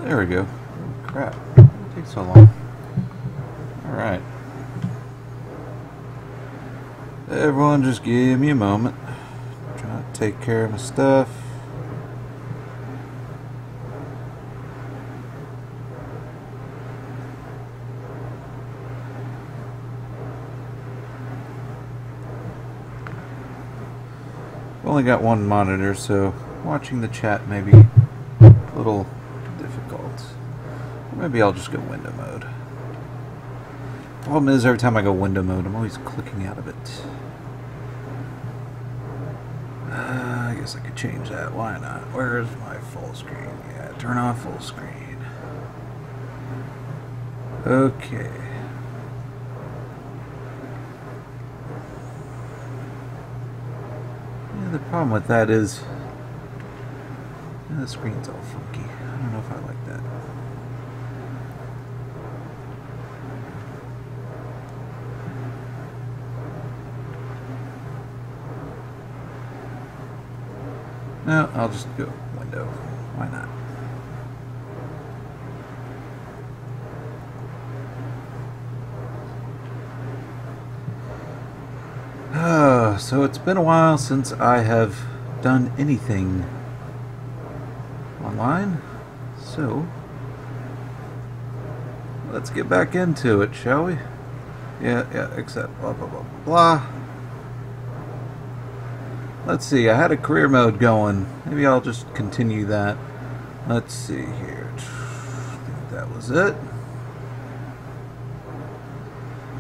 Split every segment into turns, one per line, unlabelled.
There we go. Oh, crap. Why did it take so long? Alright. Everyone just give me a moment. Trying to take care of my stuff. I've only got one monitor, so watching the chat may be a little difficult. Or maybe I'll just go window mode. Problem is, every time I go window mode, I'm always clicking out of it. I guess I could change that. Why not? Where's my full screen? Yeah, turn off full screen. Okay. Yeah, the problem with that is the screen's all funky. I don't know if I like that. No, I'll just go window. Why not? So it's been a while since I have done anything online. So let's get back into it, shall we? Yeah, except blah, blah, blah, blah. Let's see, I had a career mode going. Maybe I'll just continue that. Let's see here. I think that was it.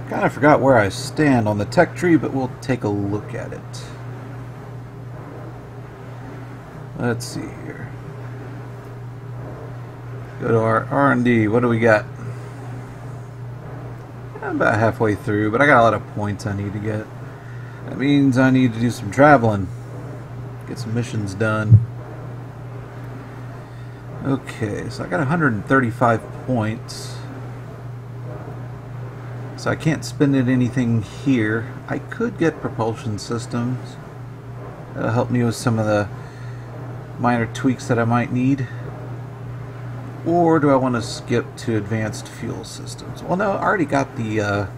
Kind of forgot where I stand on the tech tree, but we'll take a look at it. Let's see here. Go to our R&D. What do we got? I'm about halfway through, but I got a lot of points I need to get. That means I need to do some traveling. Get some missions done. Okay, so I got 135 points. So I can't spend it anything here. I could get propulsion systems. That'll help me with some of the minor tweaks that I might need. Or do I want to skip to advanced fuel systems? Well, no, I already got the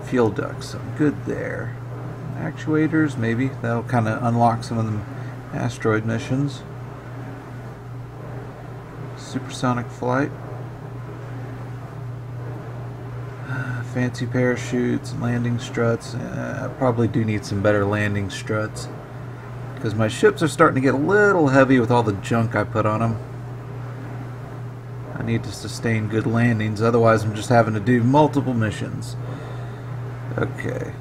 fuel ducts, so I'm good there. Actuators, maybe. That'll kind of unlock some of the asteroid missions. Supersonic flight. Fancy parachutes, landing struts. I probably do need some better landing struts, because my ships are starting to get a little heavy with all the junk I put on them. I need to sustain good landings, otherwise I'm just having to do multiple missions. Okay.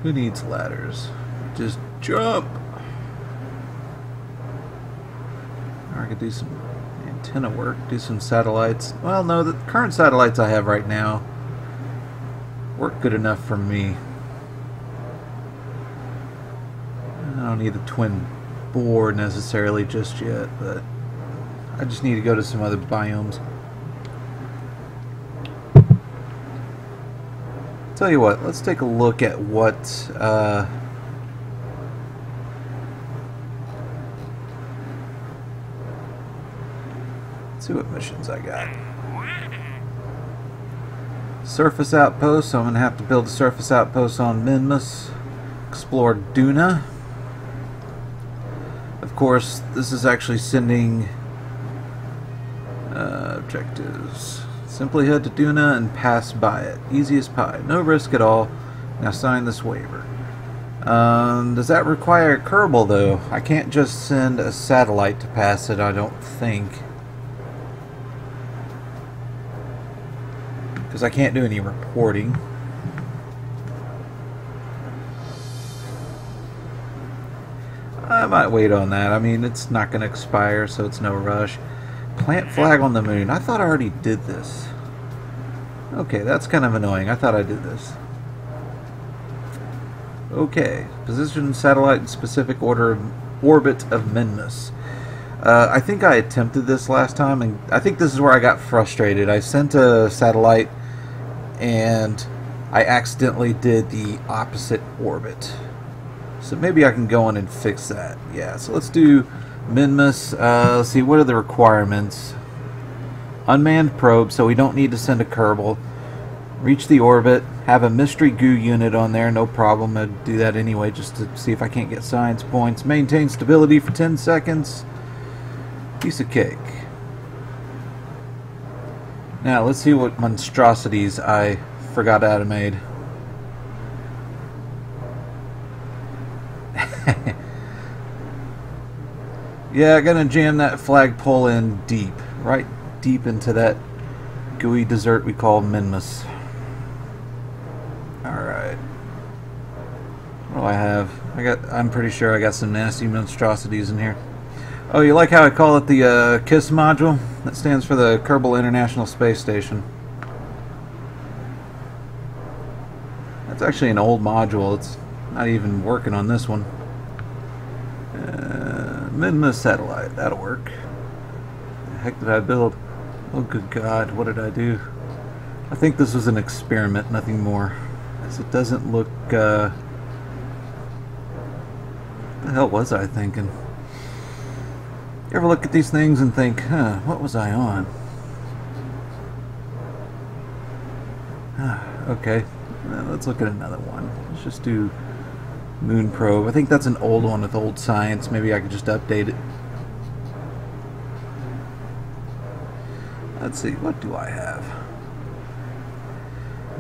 Who needs ladders? Just jump! Or I could do some antenna work, do some satellites. Well, no, the current satellites I have right now work good enough for me. I don't need a twin bore necessarily just yet, but I just need to go to some other biomes. Tell you what, let's take a look at what let's see what missions I got. Surface outpost, so I'm gonna have to build a surface outpost on Minmus. Explore Duna. Of course, this is actually sending objectives. Simply head to Duna and pass by it. Easy as pie. No risk at all. Now sign this waiver. Does that require Kerbal, though? I can't just send a satellite to pass it, I don't think. Because I can't do any reporting. I might wait on that. I mean, it's not going to expire, so it's no rush. Plant flag on the moon. I thought I already did this. Okay, that's kind of annoying. I thought I did this. Okay. Position satellite in specific orbit of Minmus. I think I attempted this last time, and I think this is where I got frustrated. I sent a satellite, and I accidentally did the opposite orbit. So maybe I can go in and fix that. Yeah, so let's do Minmus. Let's see, what are the requirements? Unmanned probe, so we don't need to send a Kerbal. Reach the orbit. Have a mystery goo unit on there, no problem. I'd do that anyway just to see if I can't get science points. Maintain stability for 10 seconds. Piece of cake. Now, let's see what monstrosities I forgot how to made. Yeah, I'm gonna jam that flagpole in deep. Right deep into that gooey dessert we call Minmus. Alright. What do I have? I'm pretty sure I got some nasty monstrosities in here. Oh, you like how I call it the KISS module? That stands for the Kerbal International Space Station. That's actually an old module. It's not even working on this one. Minmus satellite. That'll work. The heck did I build? Oh, good God. What did I do? I think this was an experiment, nothing more. Because it doesn't look... What the hell was I thinking? You ever look at these things and think, huh, what was I on? Okay, let's look at another one. Let's just do Moon Probe. I think that's an old one with old science. Maybe I could just update it. Let's see, what do I have?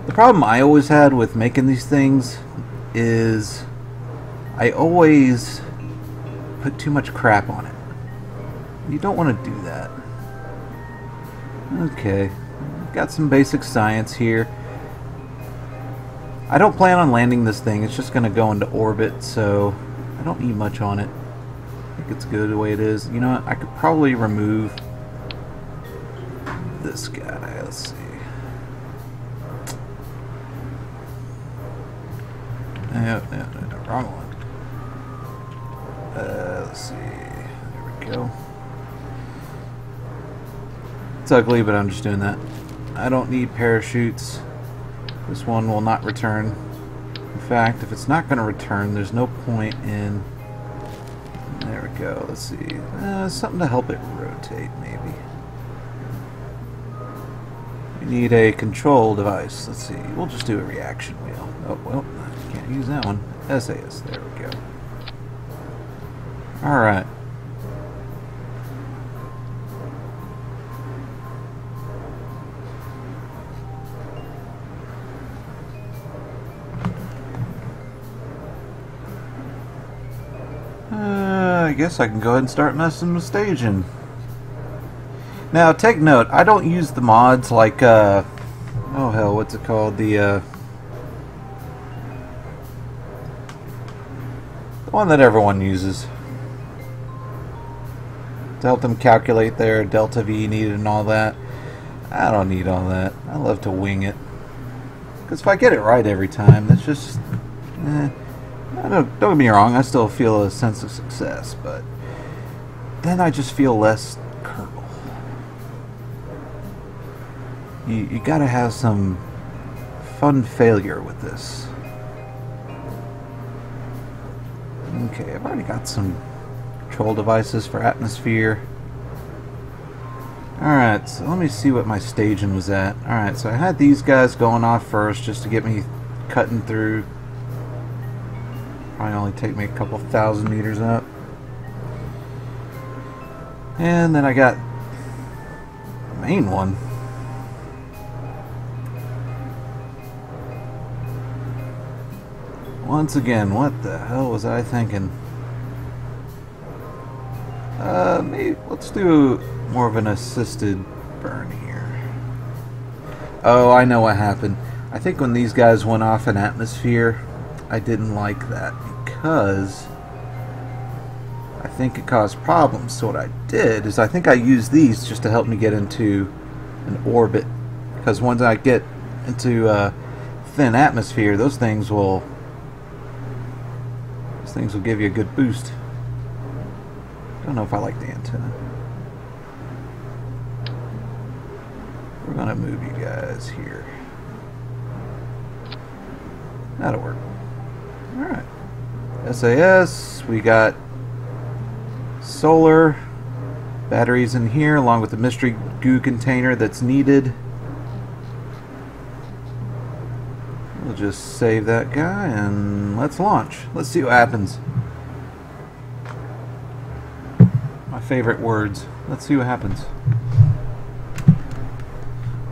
The problem I always had with making these things is I always put too much crap on it. You don't want to do that. Okay, got some basic science here. I don't plan on landing this thing. It's just going to go into orbit, so I don't need much on it. I think it's good the way it is. You know what? I could probably remove this guy. Let's see. No, wrong one. Let's see. There we go. It's ugly, but I'm just doing that. I don't need parachutes. This one will not return. In fact, if it's not going to return, there's no point in... There we go. Let's see. Something to help it rotate, maybe. We need a control device. Let's see. We'll just do a reaction wheel. Oh, well, I can't use that one. SAS. There we go. Alright. I guess I can go ahead and start messing with staging. Now, take note, I don't use the mods like, oh hell, what's it called? The one that everyone uses to help them calculate their delta V needed and all that. I don't need all that. I love to wing it. Because if I get it right every time, that's just... don't get me wrong, I still feel a sense of success, but then I just feel less Kerbal. You gotta have some fun failure with this. Okay, I've already got some control devices for atmosphere. Alright, so let me see what my staging was at. Alright, so I had these guys going off first just to get me cutting through. Probably only take me a couple thousand meters up. And then I got the main one. Once again, what the hell was I thinking? Maybe let's do more of an assisted burn here. Oh, I know what happened. I think when these guys went off in atmosphere, I didn't like that because I think it caused problems. So what I did is I think I used these just to help me get into an orbit, because once I get into thin atmosphere, those things will give you a good boost. I don't know if I like the antenna. We're gonna move you guys here. That'll work. Alright. SAS, we got solar, batteries in here, along with the mystery goo container that's needed. We'll just save that guy and let's launch. Let's see what happens. My favorite words. Let's see what happens.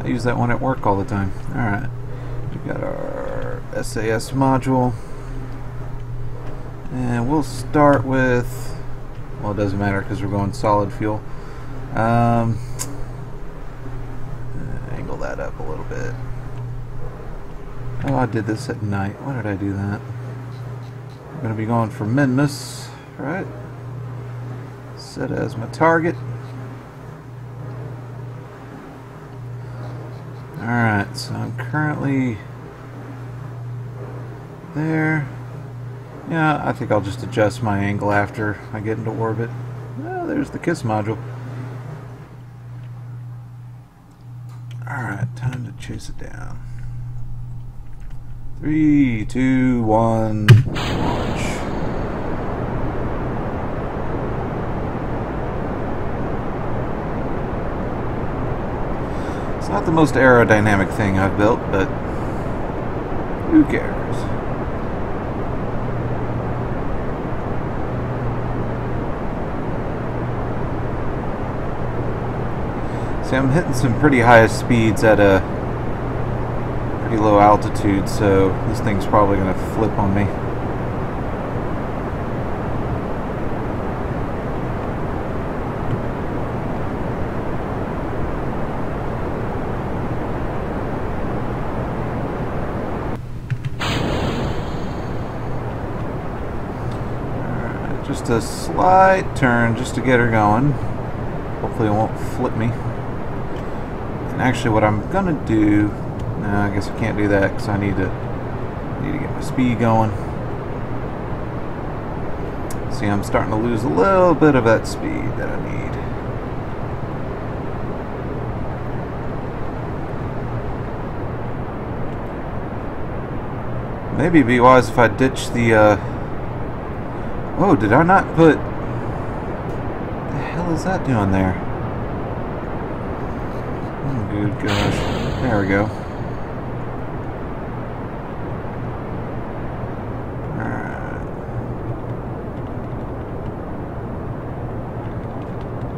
I use that one at work all the time. Alright. We've got our SAS module. And we'll start with, well, it doesn't matter because we're going solid fuel. Angle that up a little bit. Oh, I did this at night. Why did I do that? I'm going to be going for Minmus, right? Set as my target. Alright, so I'm currently there. Yeah, I think I'll just adjust my angle after I get into orbit. Oh, there's the KISS module. Alright, time to chase it down. 3, 2, 1, launch. It's not the most aerodynamic thing I've built, but who cares? See, I'm hitting some pretty high speeds at a pretty low altitude, so this thing's probably going to flip on me. Alright, just a slight turn just to get her going. Hopefully it won't flip me. And actually what I'm gonna do, no, I guess I can't do that because I need to get my speed going. See, I'm starting to lose a little bit of that speed that I need. Maybe it'd be wise if I ditch the oh, did I not put, what the hell is that doing there? Oh, good gosh. There we go. Alright.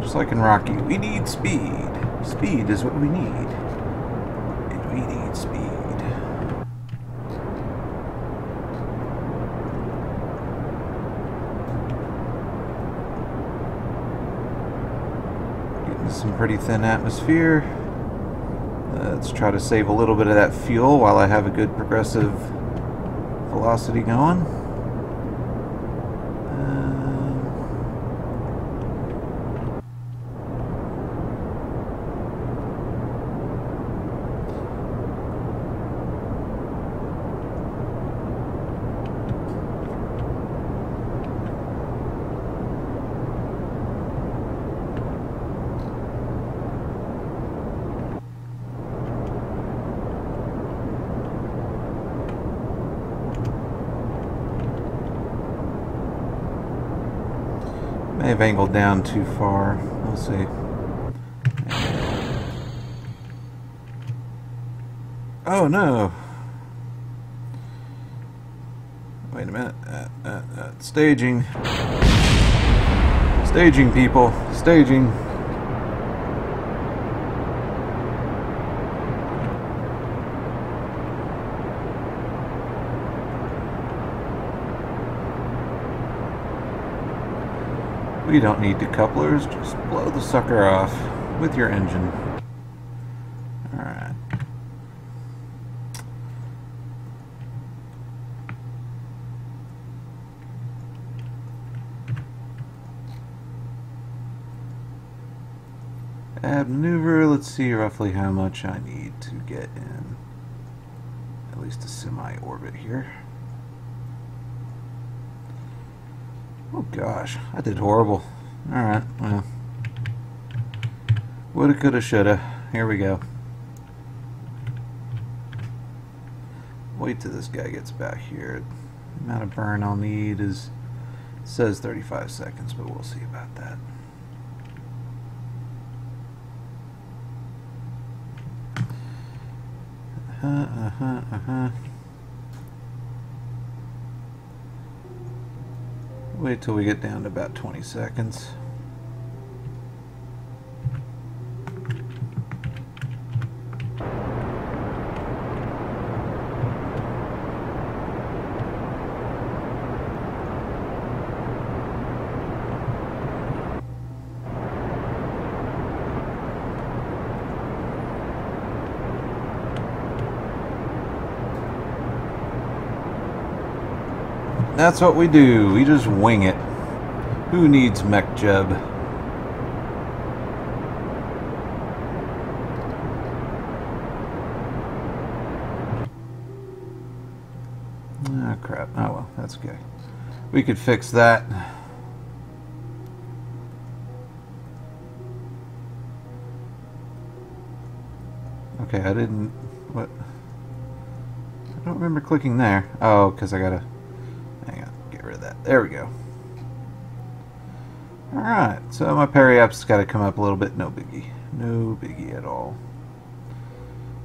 Just like in Rocky, we need speed. Speed is what we need. And we need speed. Getting some pretty thin atmosphere. Let's try to save a little bit of that fuel while I have a good progressive velocity going. May have angled down too far. We'll see. Oh no! Wait a minute. Staging. Staging, people. Staging. We don't need decouplers, just blow the sucker off with your engine. Alright. Add maneuver, let's see roughly how much I need to get in at least a semi-orbit here. Oh gosh, I did horrible. Alright, well. Woulda, coulda, shoulda. Here we go. wait till this guy gets back here. The amount of burn I'll need is, it says 35 seconds, but we'll see about that. Wait till we get down to about 20 seconds. That's what we do. We just wing it. Who needs mech jub? Oh crap. Oh well, that's okay. We could fix that. Okay, I didn't... What? I don't remember clicking there. Oh, because I gotta... Hang on, get rid of that. There we go. Alright, so my periapt's got to come up a little bit. No biggie. No biggie at all.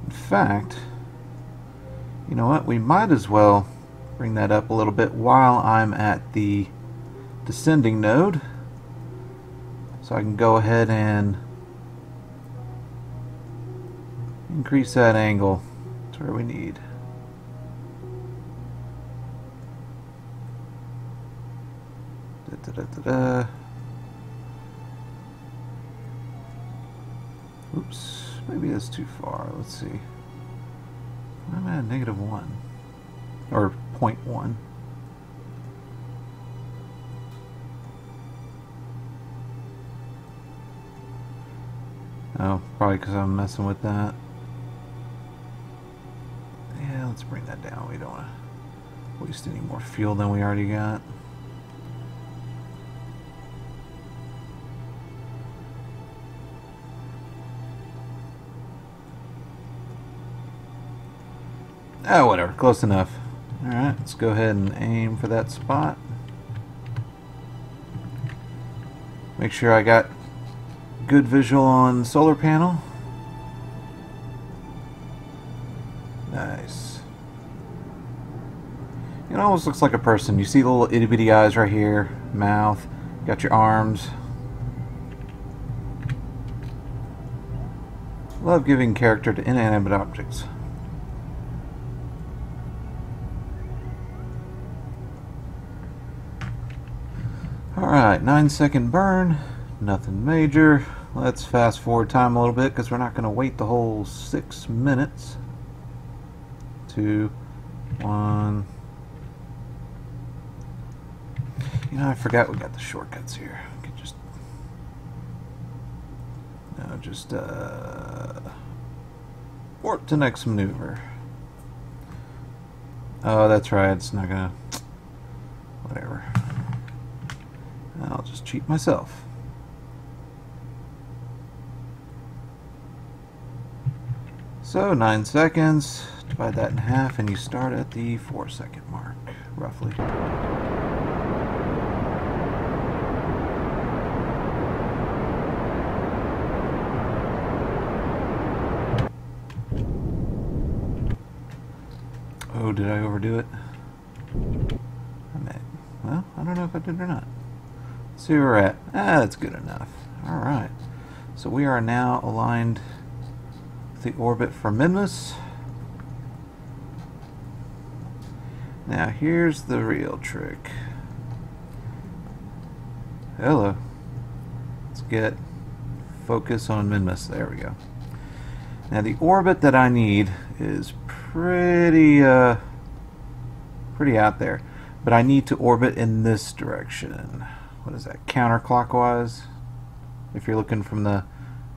In fact, you know what? We might as well bring that up a little bit while I'm at the descending node. So I can go ahead and increase that angle to where we need. Oops, maybe that's too far. Let's see. I'm at -1 or 0.1. Oh, probably because I'm messing with that. Yeah, let's bring that down. We don't want to waste any more fuel than we already got. Oh, whatever. Close enough. Alright, let's go ahead and aim for that spot. Make sure I got good visual on solar panel. Nice. It almost looks like a person. You see the little itty bitty eyes right here, mouth, got your arms. Love giving character to inanimate objects. Alright, 9-second burn, nothing major. Let's fast forward time a little bit because we're not going to wait the whole 6 minutes. 2, 1. You know, I forgot we got the shortcuts here. We could just... No, just, warp to next maneuver. Oh, that's right, it's not gonna... Whatever. I'll just cheat myself. So 9 seconds, divide that in half and you start at the 4-second mark, roughly. Oh, did I overdo it? I may. Well, I don't know if I did or not. See where we're at. Ah, that's good enough. Alright. So we are now aligned with the orbit for Minmus. Now here's the real trick. Hello. Let's get focus on Minmus. There we go. Now the orbit that I need is pretty out there. But I need to orbit in this direction. What is that, counterclockwise? If you're looking from the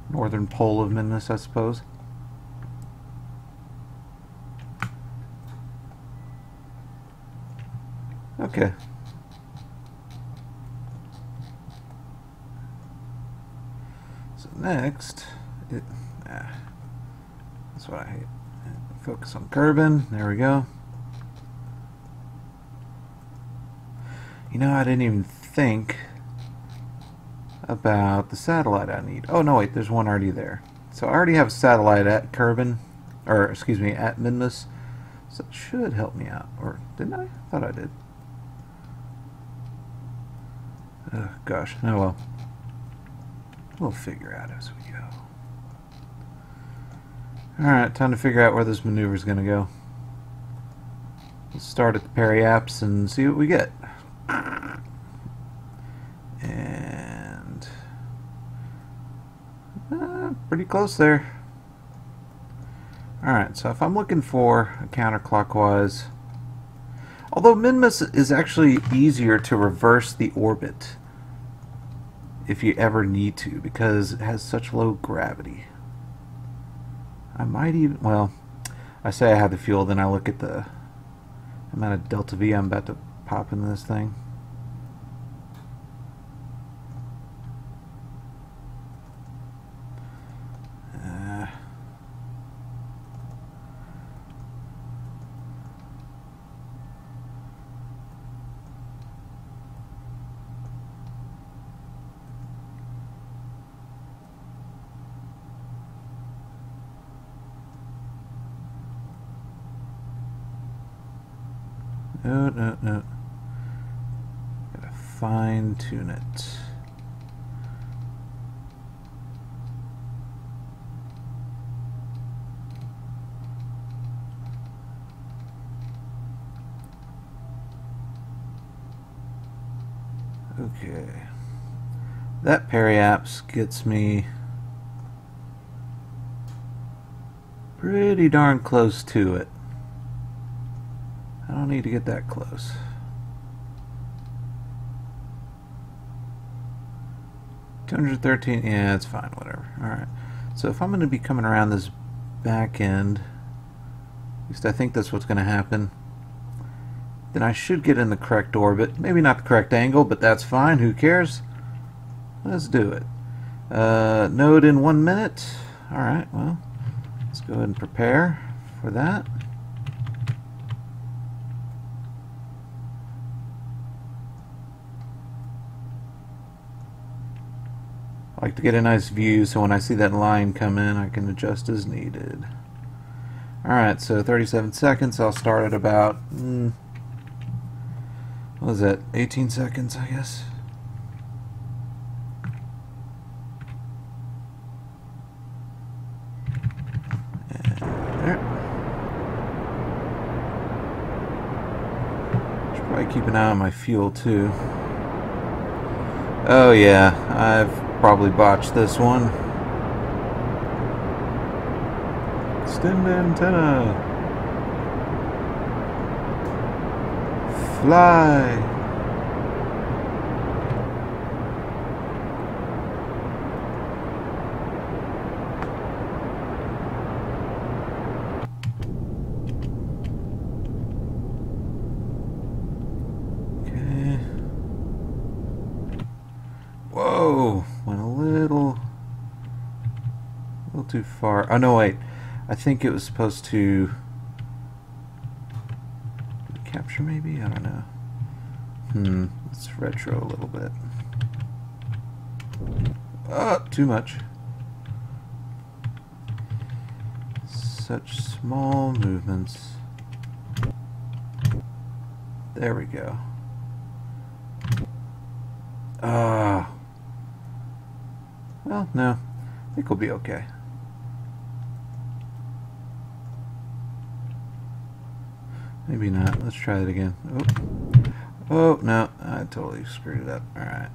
northern pole of Minmus, I suppose. Okay. So next, that's what I hate. Focus on Kerbin. There we go. You know, I didn't even think about the satellite I need. Oh, no, wait, there's one already there. So I already have a satellite at Kerbin, or excuse me, at Minmus. So it should help me out. Or didn't I? I thought I did. Oh, gosh. Oh, well. We'll figure out as we go. Alright, time to figure out where this maneuver is going to go. Let's start at the periaps and see what we get. And pretty close there. Alright, so if I'm looking for a counterclockwise, although Minmus is actually easier to reverse the orbit if you ever need to, because it has such low gravity. I might even, well, I say I have the fuel, then I look at the amount of delta V I'm about to pop into this thing. No. Gotta fine tune it. Okay. That periaps gets me pretty darn close to it. I don't need to get that close. $213, yeah, it's fine, whatever. Alright, so if I'm going to be coming around this back end, at least I think that's what's going to happen, then I should get in the correct orbit. Maybe not the correct angle, but that's fine, who cares? Let's do it. Node in 1 minute. Alright, well, let's go ahead and prepare for that. I like to get a nice view so when I see that line come in I can adjust as needed. Alright, so 37 seconds. I'll start at about, what was that, 18 seconds I guess? And there. Should probably keep an eye on my fuel too. Oh yeah, I've probably botched this one. Extend antenna. Fly. Okay. Whoa. Went a little too far. Oh no, wait. I think it was supposed to capture maybe? I don't know. Let's retro a little bit. Too much. Such small movements. There we go. Well, no. I think we'll be okay. Maybe not. Let's try that again. Oh, no. I totally screwed it up. Alright.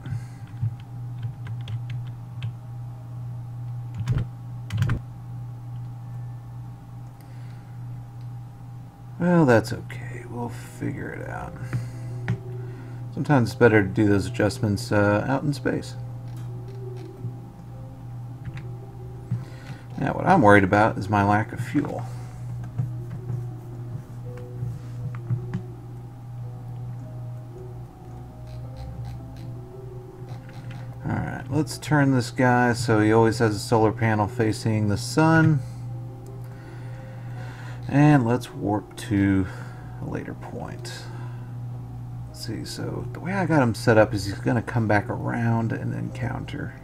Well, that's okay. We'll figure it out. Sometimes it's better to do those adjustments out in space. Now, what I'm worried about is my lack of fuel. Alright, let's turn this guy so he always has a solar panel facing the sun. And let's warp to a later point. Let's see, so the way I got him set up is he's going to come back around and then counter.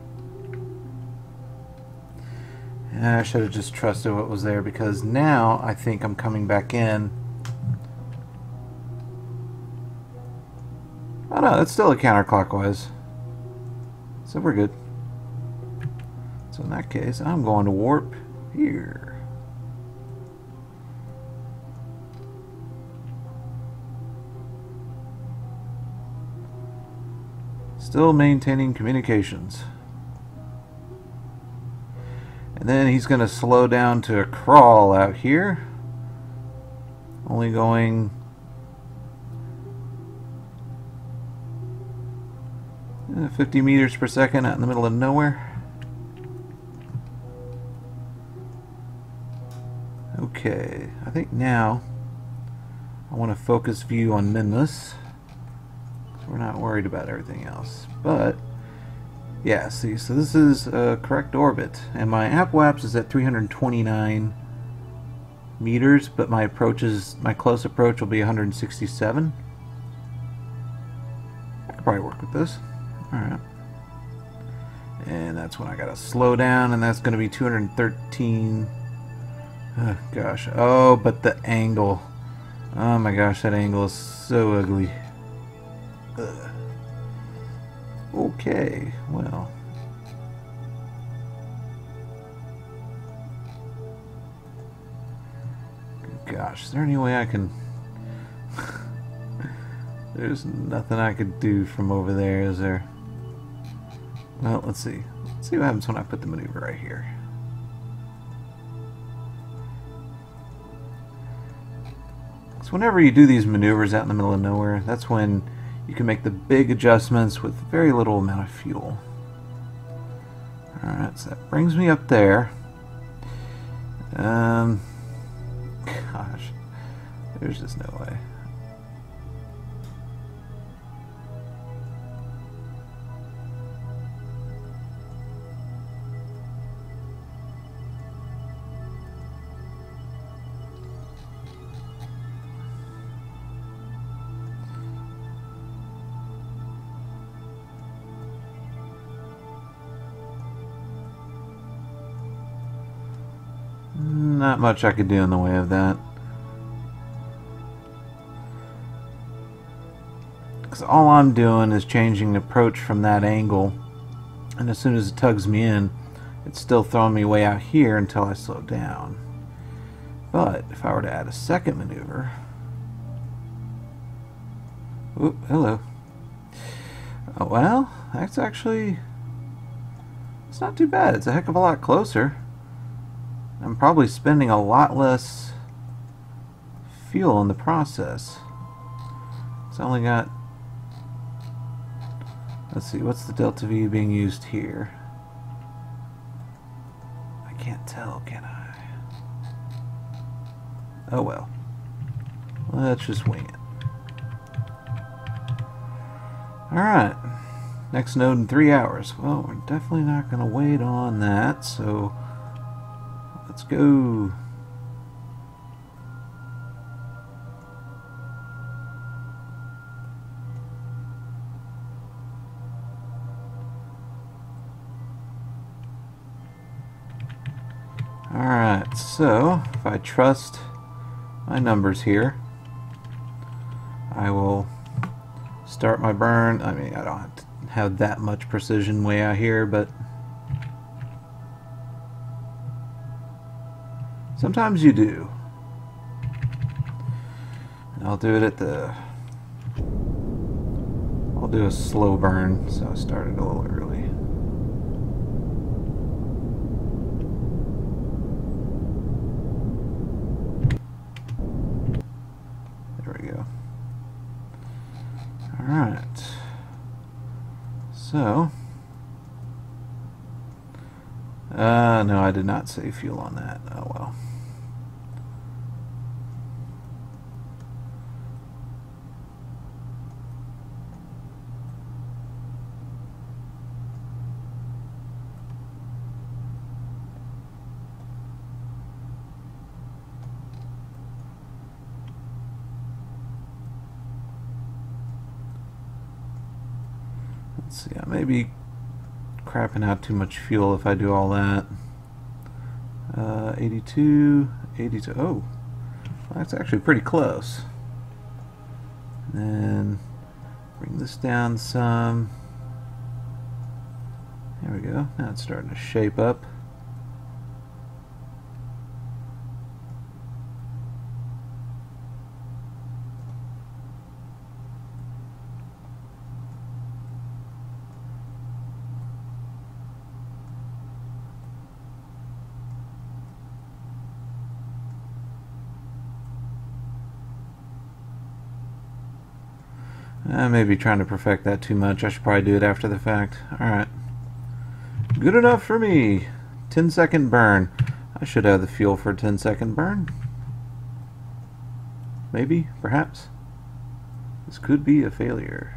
And I should have just trusted what was there, because now I think I'm coming back in. Oh no, it's still a counterclockwise. So we're good. So in that case, I'm going to warp here. Still maintaining communications. And then he's going to slow down to a crawl out here. Only going 50 meters per second out in the middle of nowhere. Okay, I think now I want to focus view on Minmus. We're not worried about everything else. But yeah, see, so this is a correct orbit, and my apoapse is at 329 meters, but my close approach will be 167. I could probably work with this. Alright. And that's when I gotta slow down, and that's gonna be 213. Oh gosh. Oh, but the angle. Oh my gosh, that angle is so ugly. Ugh. Okay, well. Gosh, is there any way I can... There's nothing I could do from over there, is there? Well, let's see. Let's see what happens when I put the maneuver right here. So whenever you do these maneuvers out in the middle of nowhere, that's when you can make the big adjustments with very little amount of fuel. Alright, so that brings me up there. Gosh, there's just no way. Not much I could do in the way of that. Because all I'm doing is changing the approach from that angle, and as soon as it tugs me in, it's still throwing me way out here until I slow down. But if I were to add a second maneuver... Oop, hello. Oh, well, that's actually... It's not too bad. It's a heck of a lot closer. I'm probably spending a lot less fuel in the process. It's only got... Let's see, what's the delta V being used here? I can't tell, can I? Oh well. Let's just wing it. Alright. Next node in 3 hours. Well, we're definitely not going to wait on that, so... Let's go. Alright, so if I trust my numbers here, I will start my burn. I mean, I don't have to have that much precision way out here, but sometimes you do. And I'll do it at the... I'll do a slow burn, so I started a little early. There we go. Alright. So... no, I did not save fuel on that. Oh well. Let's see, I may be crapping out too much fuel if I do all that. 82, 82. Oh, well, that's actually pretty close. And then bring this down some. There we go. Now it's starting to shape up. I may be trying to perfect that too much. I should probably do it after the fact. Alright. Good enough for me. 10-second burn. I should have the fuel for a 10-second burn. Maybe, perhaps. This could be a failure.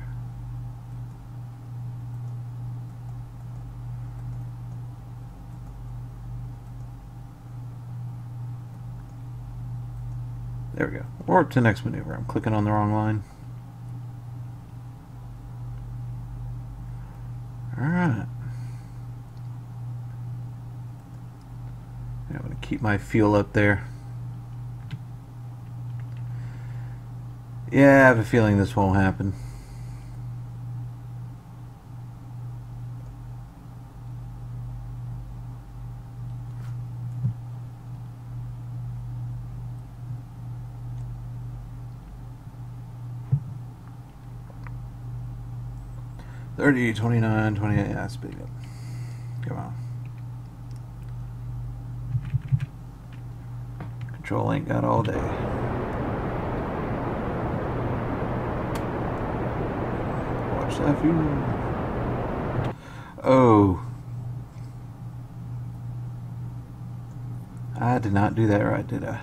There we go. Warp to next maneuver. I'm clicking on the wrong line. Alright. I'm going to keep my fuel up there. Yeah, I have a feeling this won't happen. $30, $29, $28. Yeah, that's big up. Come on. Control ain't got all day. Watch that fuel. Oh. I did not do that right, did I?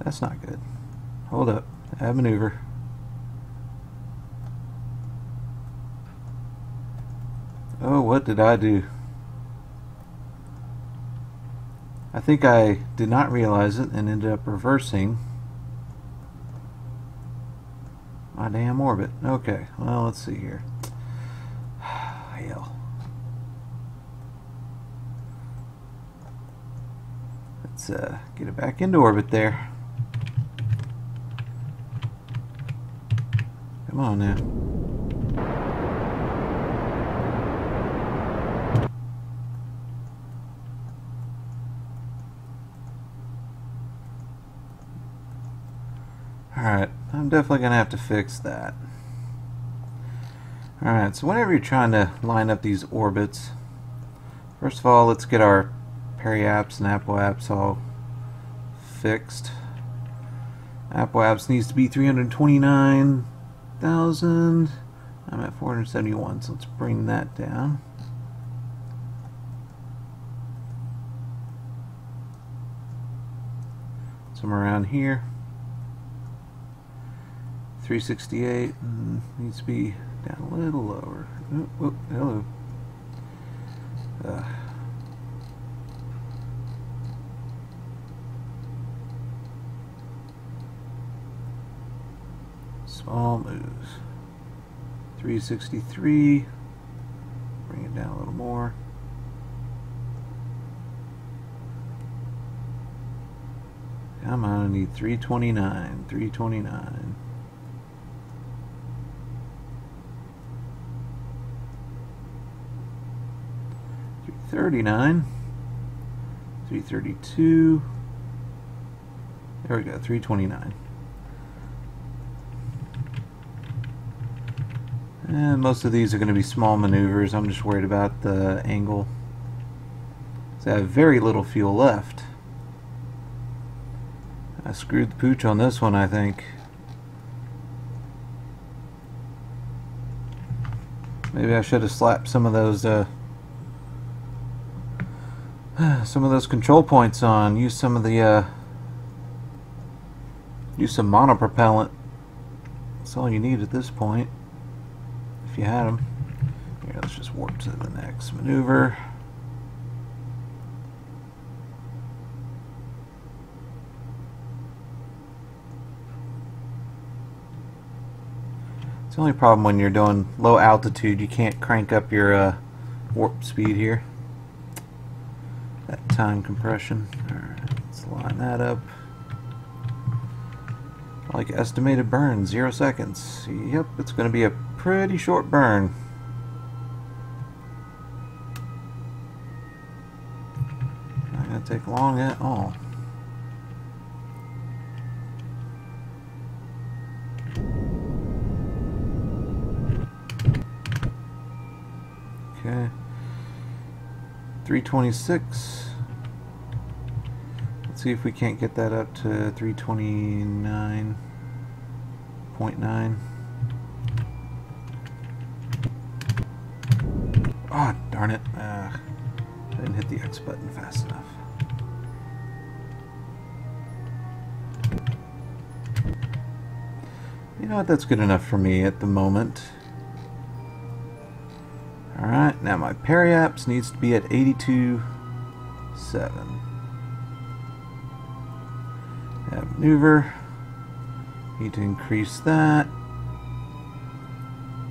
That's not good. Hold up. Add maneuver. Oh, what did I do? I think I did not realize it and ended up reversing my damn orbit. Okay, well, let's see here. Hell. Let's get it back into orbit there. Come on now. Alright, I'm definitely going to have to fix that. Alright, so whenever you're trying to line up these orbits, first of all, let's get our periaps and apoaps all fixed. Apoaps needs to be 329,000. I'm at 471, so let's bring that down. Somewhere around here. 368 needs to be down a little lower. Oh, oh, hello. Small moves. 363. Bring it down a little more. Come on, I need 329. 329. 339, 332, there we go, 329. And most of these are going to be small maneuvers. I'm just worried about the angle. So I have very little fuel left. I screwed the pooch on this one, I think. Maybe I should have slapped some of those control points on. Use some of the use some monopropellant. That's all you need at this point, if you had them. Here, let's just warp to the next maneuver. It's the only problem when you're doing low altitude, you can't crank up your warp speed here. That time compression. Alright, let's line that up. Like estimated burn, 0 seconds. Yep, it's going to be a pretty short burn. Not going to take long at all. Okay. 326. Let's see if we can't get that up to 329.9. Oh, darn it. I didn't hit the X button fast enough. You know what? That's good enough for me at the moment. Alright, now my periaps needs to be at 82.7. Maneuver. Need to increase that a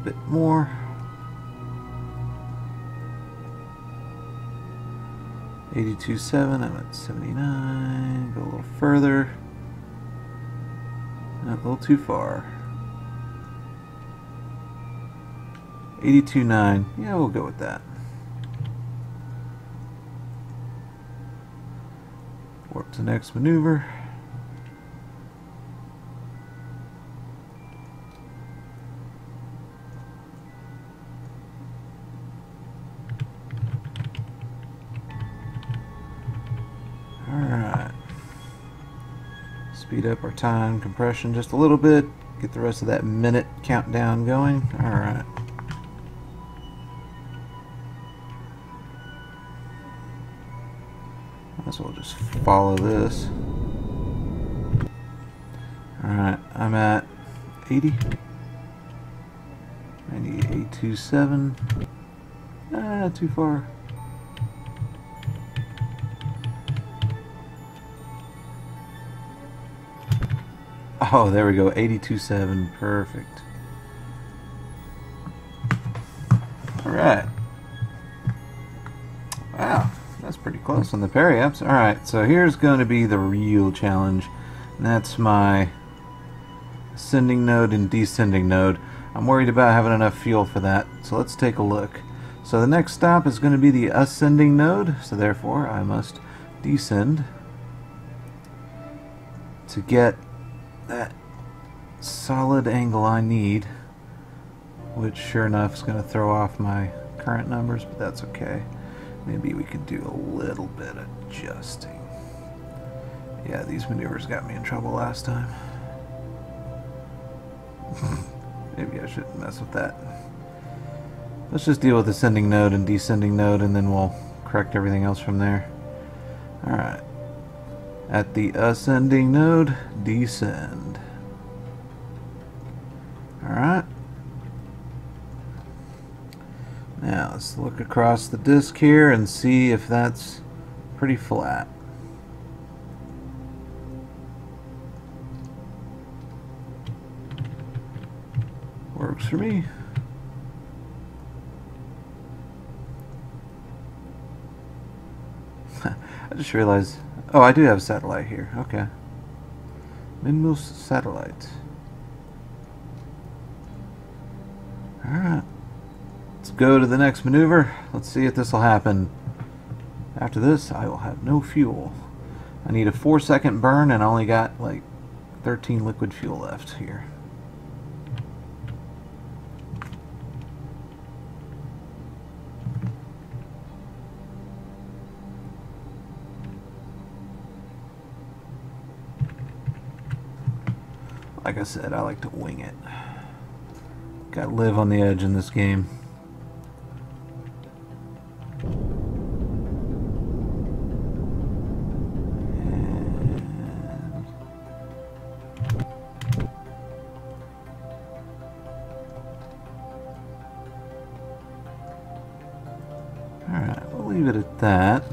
bit more. $82.7. I'm at 79. Go a little further. Not a little too far. 82.9. Yeah, we'll go with that. Warp to next maneuver. Alright. Speed up our time compression just a little bit. Get the rest of that minute countdown going. Alright. Might as well just follow this. Alright, I'm at 80. 98.27. Not too far. Oh, there we go. 82.7. Perfect. Alright. Wow. That's pretty close on the periaps. Alright, so here's going to be the real challenge. And that's my ascending node and descending node. I'm worried about having enough fuel for that. So let's take a look. So the next stop is going to be the ascending node. So therefore, I must descend to get that solid angle I need, which sure enough is going to throw off my current numbers, but that's okay. Maybe we could do a little bit of adjusting. Yeah, these maneuvers got me in trouble last time. Maybe I shouldn't mess with that. Let's just deal with ascending node and descending node, and then we'll correct everything else from there. Alright. At the ascending node, descend. Alright. Now let's look across the disk here and see if that's pretty flat. Works for me. I just realized, oh, I do have a satellite here. Okay. Minmus satellite. Alright. Let's go to the next maneuver. Let's see if this will happen. After this, I will have no fuel. I need a 4-second burn, and I only got like 13 liquid fuel left here. Like I said, I like to wing it. Gotta live on the edge in this game. Alright, we'll leave it at that.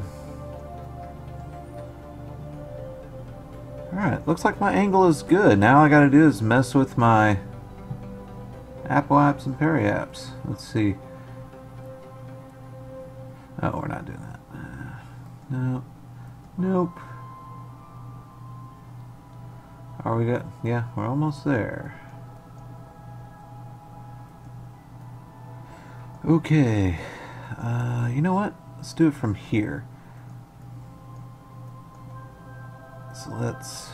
Alright, looks like my angle is good. Now all I gotta do is mess with my Apple apps and Perry apps. Let's see. Oh, we're not doing that. No. Nope. Are we good? Yeah, we're almost there. Okay. You know what? Let's do it from here. So let's...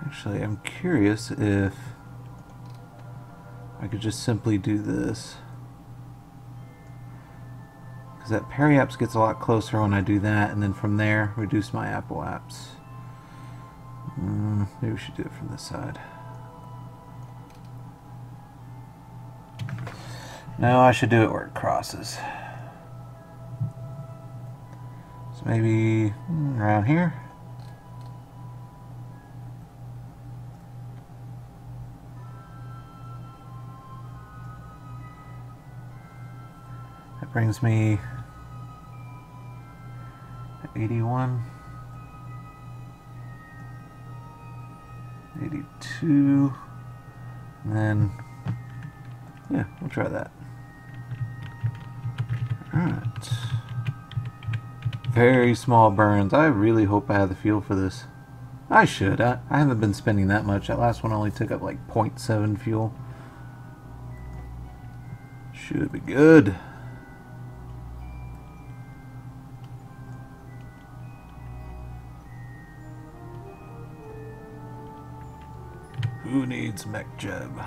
Actually, I'm curious if I could just simply do this. Because that Perry apps gets a lot closer when I do that, and then from there, reduce my Apple apps. Maybe we should do it from this side. No, I should do it where it crosses. So maybe around here. That brings me 81, 82, and then, yeah, we'll try that. Alright. Very small burns. I really hope I have the fuel for this. I should. I haven't been spending that much. That last one only took up like 0.7 fuel. Should be good. Who needs mech jeb?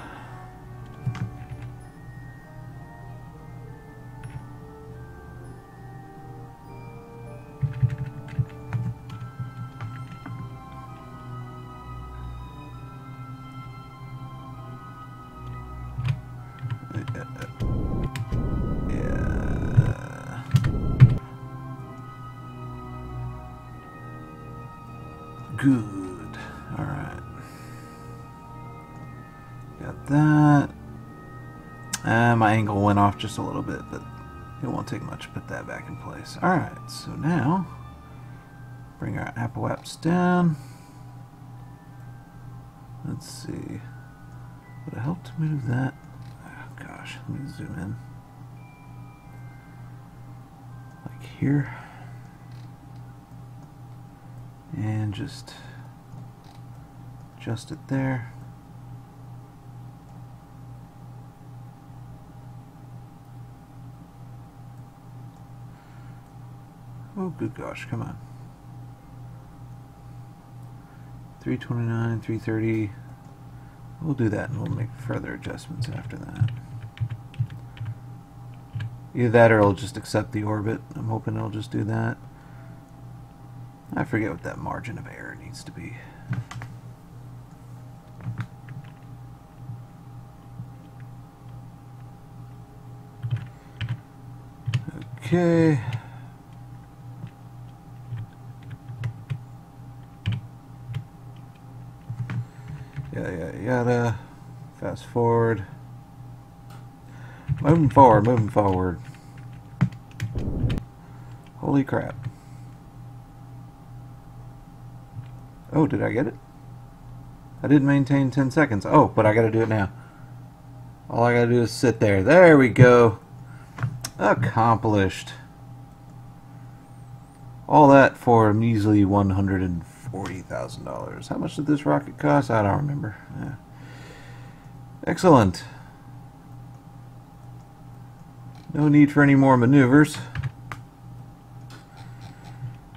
Yeah. Good. All right. Got that. My angle went off just a little bit, but it won't take much to put that back in place. Alright, so now bring our Apple apps down. Let's see. Would it help to move that? Oh gosh, let me zoom in. Like here. And just adjust it there. Oh, good gosh, come on. 329, 330. We'll do that and we'll make further adjustments after that. Either that or it'll just accept the orbit. I'm hoping it'll just do that. I forget what that margin of error needs to be. Okay. Yada yada. Fast forward. Moving forward, moving forward. Holy crap. Oh, did I get it? I did maintain 10 seconds. Oh, but I gotta do it now. All I gotta do is sit there. There we go. Accomplished. All that for a measly $140,000. How much did this rocket cost? I don't remember. Yeah. Excellent. No need for any more maneuvers.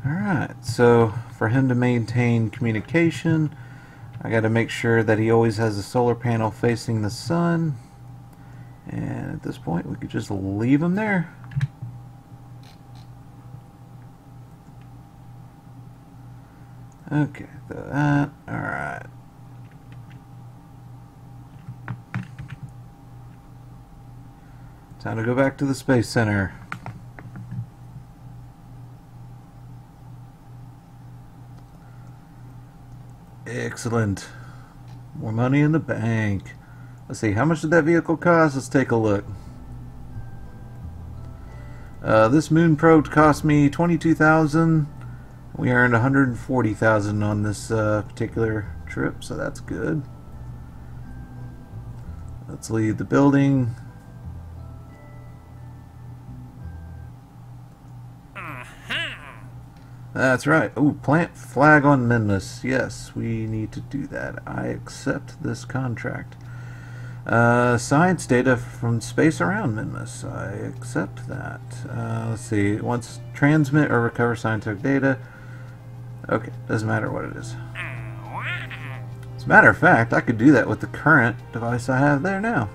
Alright, so for him to maintain communication, I got to make sure that he always has a solar panel facing the sun. And at this point, we could just leave him there. Okay, that. Alright. Time to go back to the Space Center. Excellent. More money in the bank. Let's see, how much did that vehicle cost? Let's take a look. This moon probe cost me 22,000. We earned 140,000 on this particular trip, so that's good. Let's leave the building. That's right. Ooh, plant flag on Minmus. Yes, we need to do that. I accept this contract. Science data from space around Minmus. I accept that. Let's see. It wants transmit or recover scientific data. Okay, doesn't matter what it is. As a matter of fact, I could do that with the current device I have there now.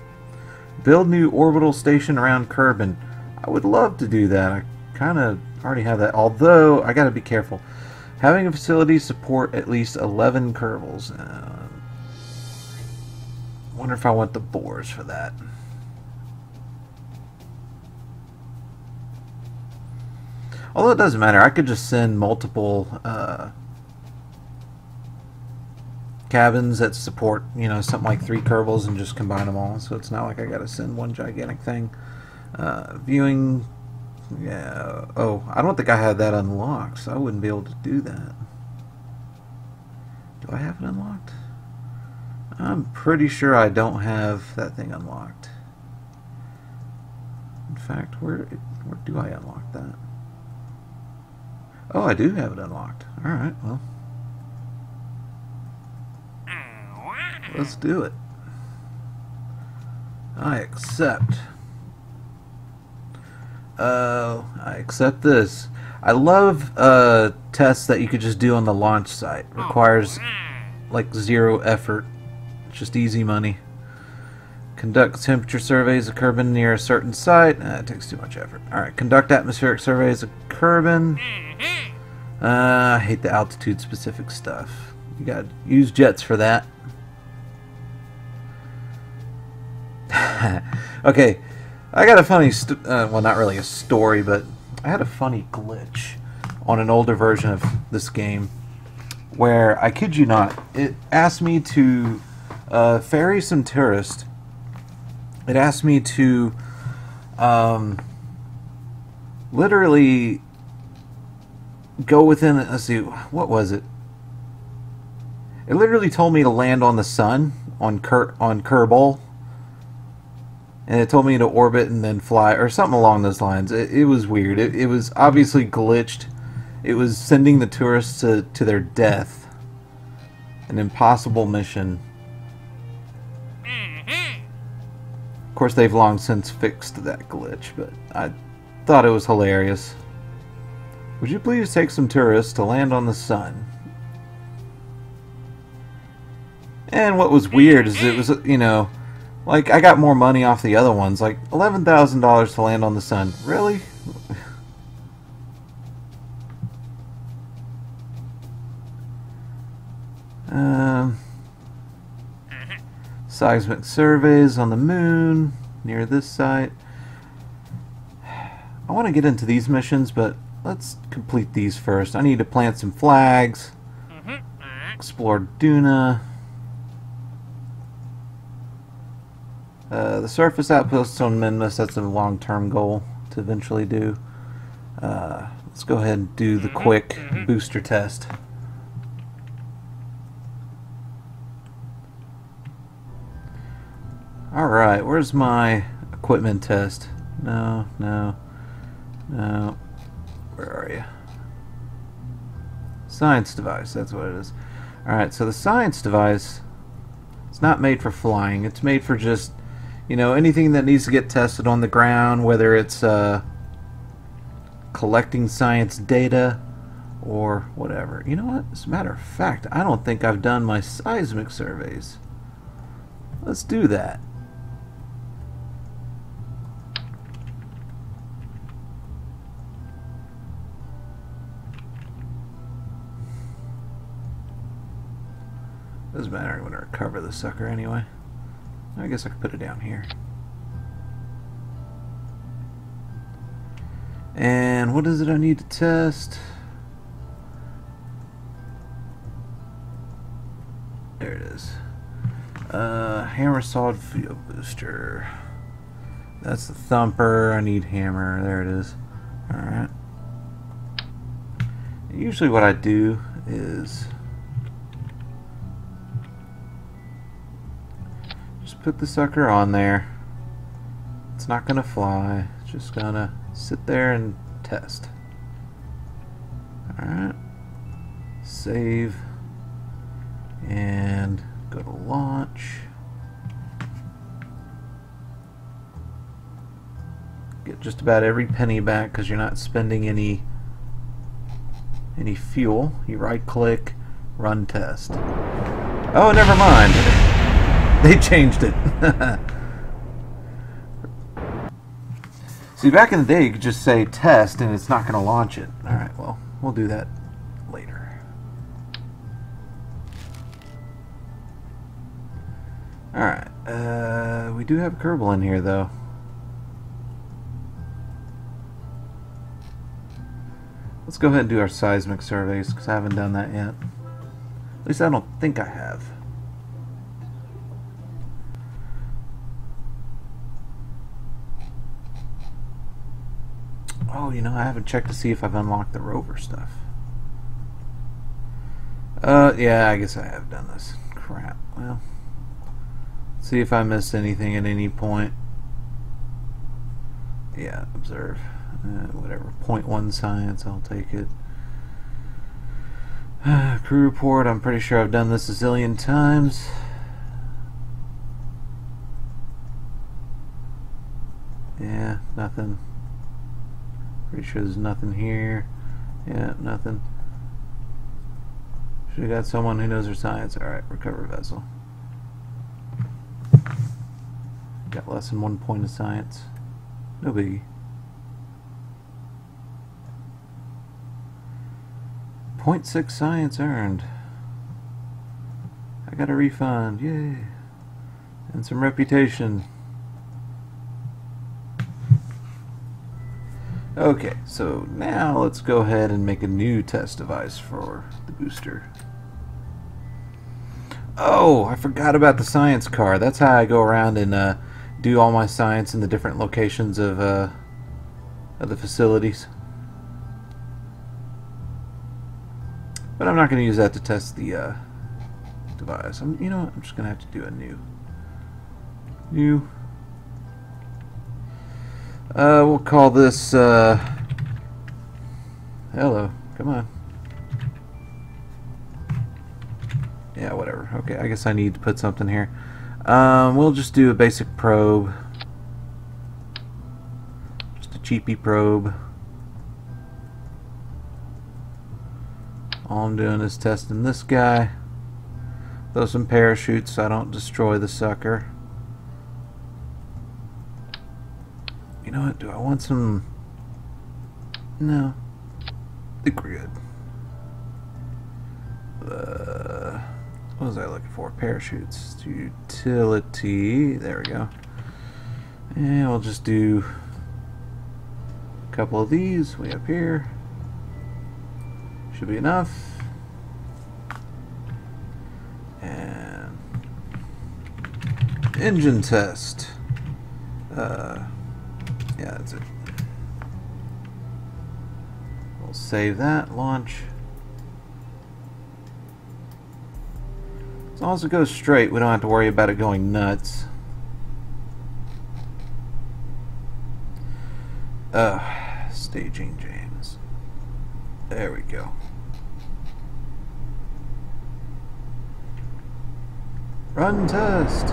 Build new orbital station around Kerbin. I would love to do that. I kind of already have that, although I gotta be careful. Having a facility support at least 11 Kerbals. Wonder if I want the boars for that. Although it doesn't matter, I could just send multiple cabins that support, you know, something like 3 Kerbals and just combine them all. So it's not like I gotta send one gigantic thing. Viewing. Yeah. Oh, I don't think I had that unlocked, so I wouldn't be able to do that. Do I have it unlocked? I'm pretty sure I don't have that thing unlocked. In fact, where do I unlock that? Oh, I do have it unlocked. Alright, well. Let's do it. I accept. I accept this. I love tests that you could just do on the launch site. Requires like 0 effort. Just easy money. Conduct temperature surveys of Kerbin near a certain site. It takes too much effort. Alright, conduct atmospheric surveys of Kerbin. I hate the altitude specific stuff. You gotta use jets for that. Okay, I got a funny, well, not really a story, but I had a funny glitch on an older version of this game where, I kid you not, it asked me to ferry some tourists. It asked me to literally go within, let's see, what was it? It literally told me to land on the sun, on Kerbal. And it told me to orbit and then fly, or something along those lines. It was weird. It was obviously glitched. It was sending the tourists to their death. An impossible mission. Of course, they've long since fixed that glitch, but I thought it was hilarious. Would you please take some tourists to land on the sun? And what was weird is it was, you know, like, I got more money off the other ones. Like, $11,000 to land on the sun. Really? Seismic surveys on the moon near this site. I want to get into these missions, but let's complete these first. I need to plant some flags. Explore Duna. The surface outposts on Minmus, that's a long-term goal to eventually do. Let's go ahead and do the quick booster test. Alright, where's my equipment test? No. Where are you? Science device, that's what it is. Alright, so the science device, it's not made for flying. It's made for just, you know, anything that needs to get tested on the ground, whether it's collecting science data or whatever. You know what? As a matter of fact, I don't think I've done my seismic surveys. Let's do that. Doesn't matter, I'm going to recover the sucker anyway. I guess I could put it down here. And what is it I need to test? There it is. Hammer sawed field booster. That's the thumper. I need hammer. There it is. Alright. Usually what I do is just put the sucker on there. It's not gonna fly. It's just gonna sit there and test. Alright. Save. And go to launch. Get just about every penny back because you're not spending any fuel. You right click, run test. Oh, never mind. They changed it. See, back in the day you could just say test and it's not going to launch it. Alright, well, we'll do that later. Alright, we do have Kerbal in here though. Let's go ahead and do our seismic surveys because I haven't done that yet. At least I don't think I have. Oh, you know, I haven't checked to see if I've unlocked the rover stuff. Yeah, I guess I have done this. Crap. Well, let's see if I missed anything at any point. Yeah, observe. Whatever, 0.1 science, I'll take it. Crew report, I'm pretty sure I've done this a zillion times. Yeah, nothing. Pretty sure there's nothing here. Yeah, nothing. Should have got someone who knows their science. Alright, recover vessel. Got less than 1 point of science. No biggie. 0.6 science earned. I got a refund, yay! And some reputation. Okay, so now let's go ahead and make a new test device for the booster. Oh, I forgot about the science card. That's how I go around and do all my science in the different locations of the facilities. But I'm not going to use that to test the device. You know what? I'm just going to have to do a new. We'll call this, hello, come on. Yeah, whatever. Okay, I guess I need to put something here. We'll just do a basic probe. Just a cheapy probe. All I'm doing is testing this guy. Throw some parachutes so I don't destroy the sucker. You know what? Do I want some? No. I think we're good. What was I looking for? Parachutes. Utility. There we go. And we'll just do a couple of these way up here. Should be enough. And engine test. Yeah, that's it. We'll save that, launch. As long as it goes straight, we don't have to worry about it going nuts. Staging James. There we go. Run test.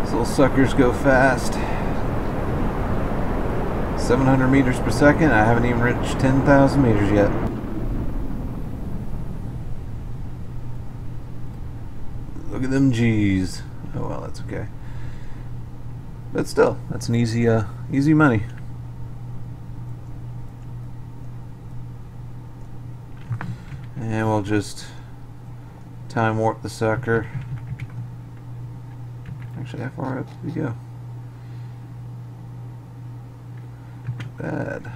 These little suckers go fast. 700 meters per second. I haven't even reached 10,000 meters yet. Look at them G's. Oh well, that's okay. But still, that's an easy money. And we'll just time warp the sucker. Actually, how far up did we go? Not bad.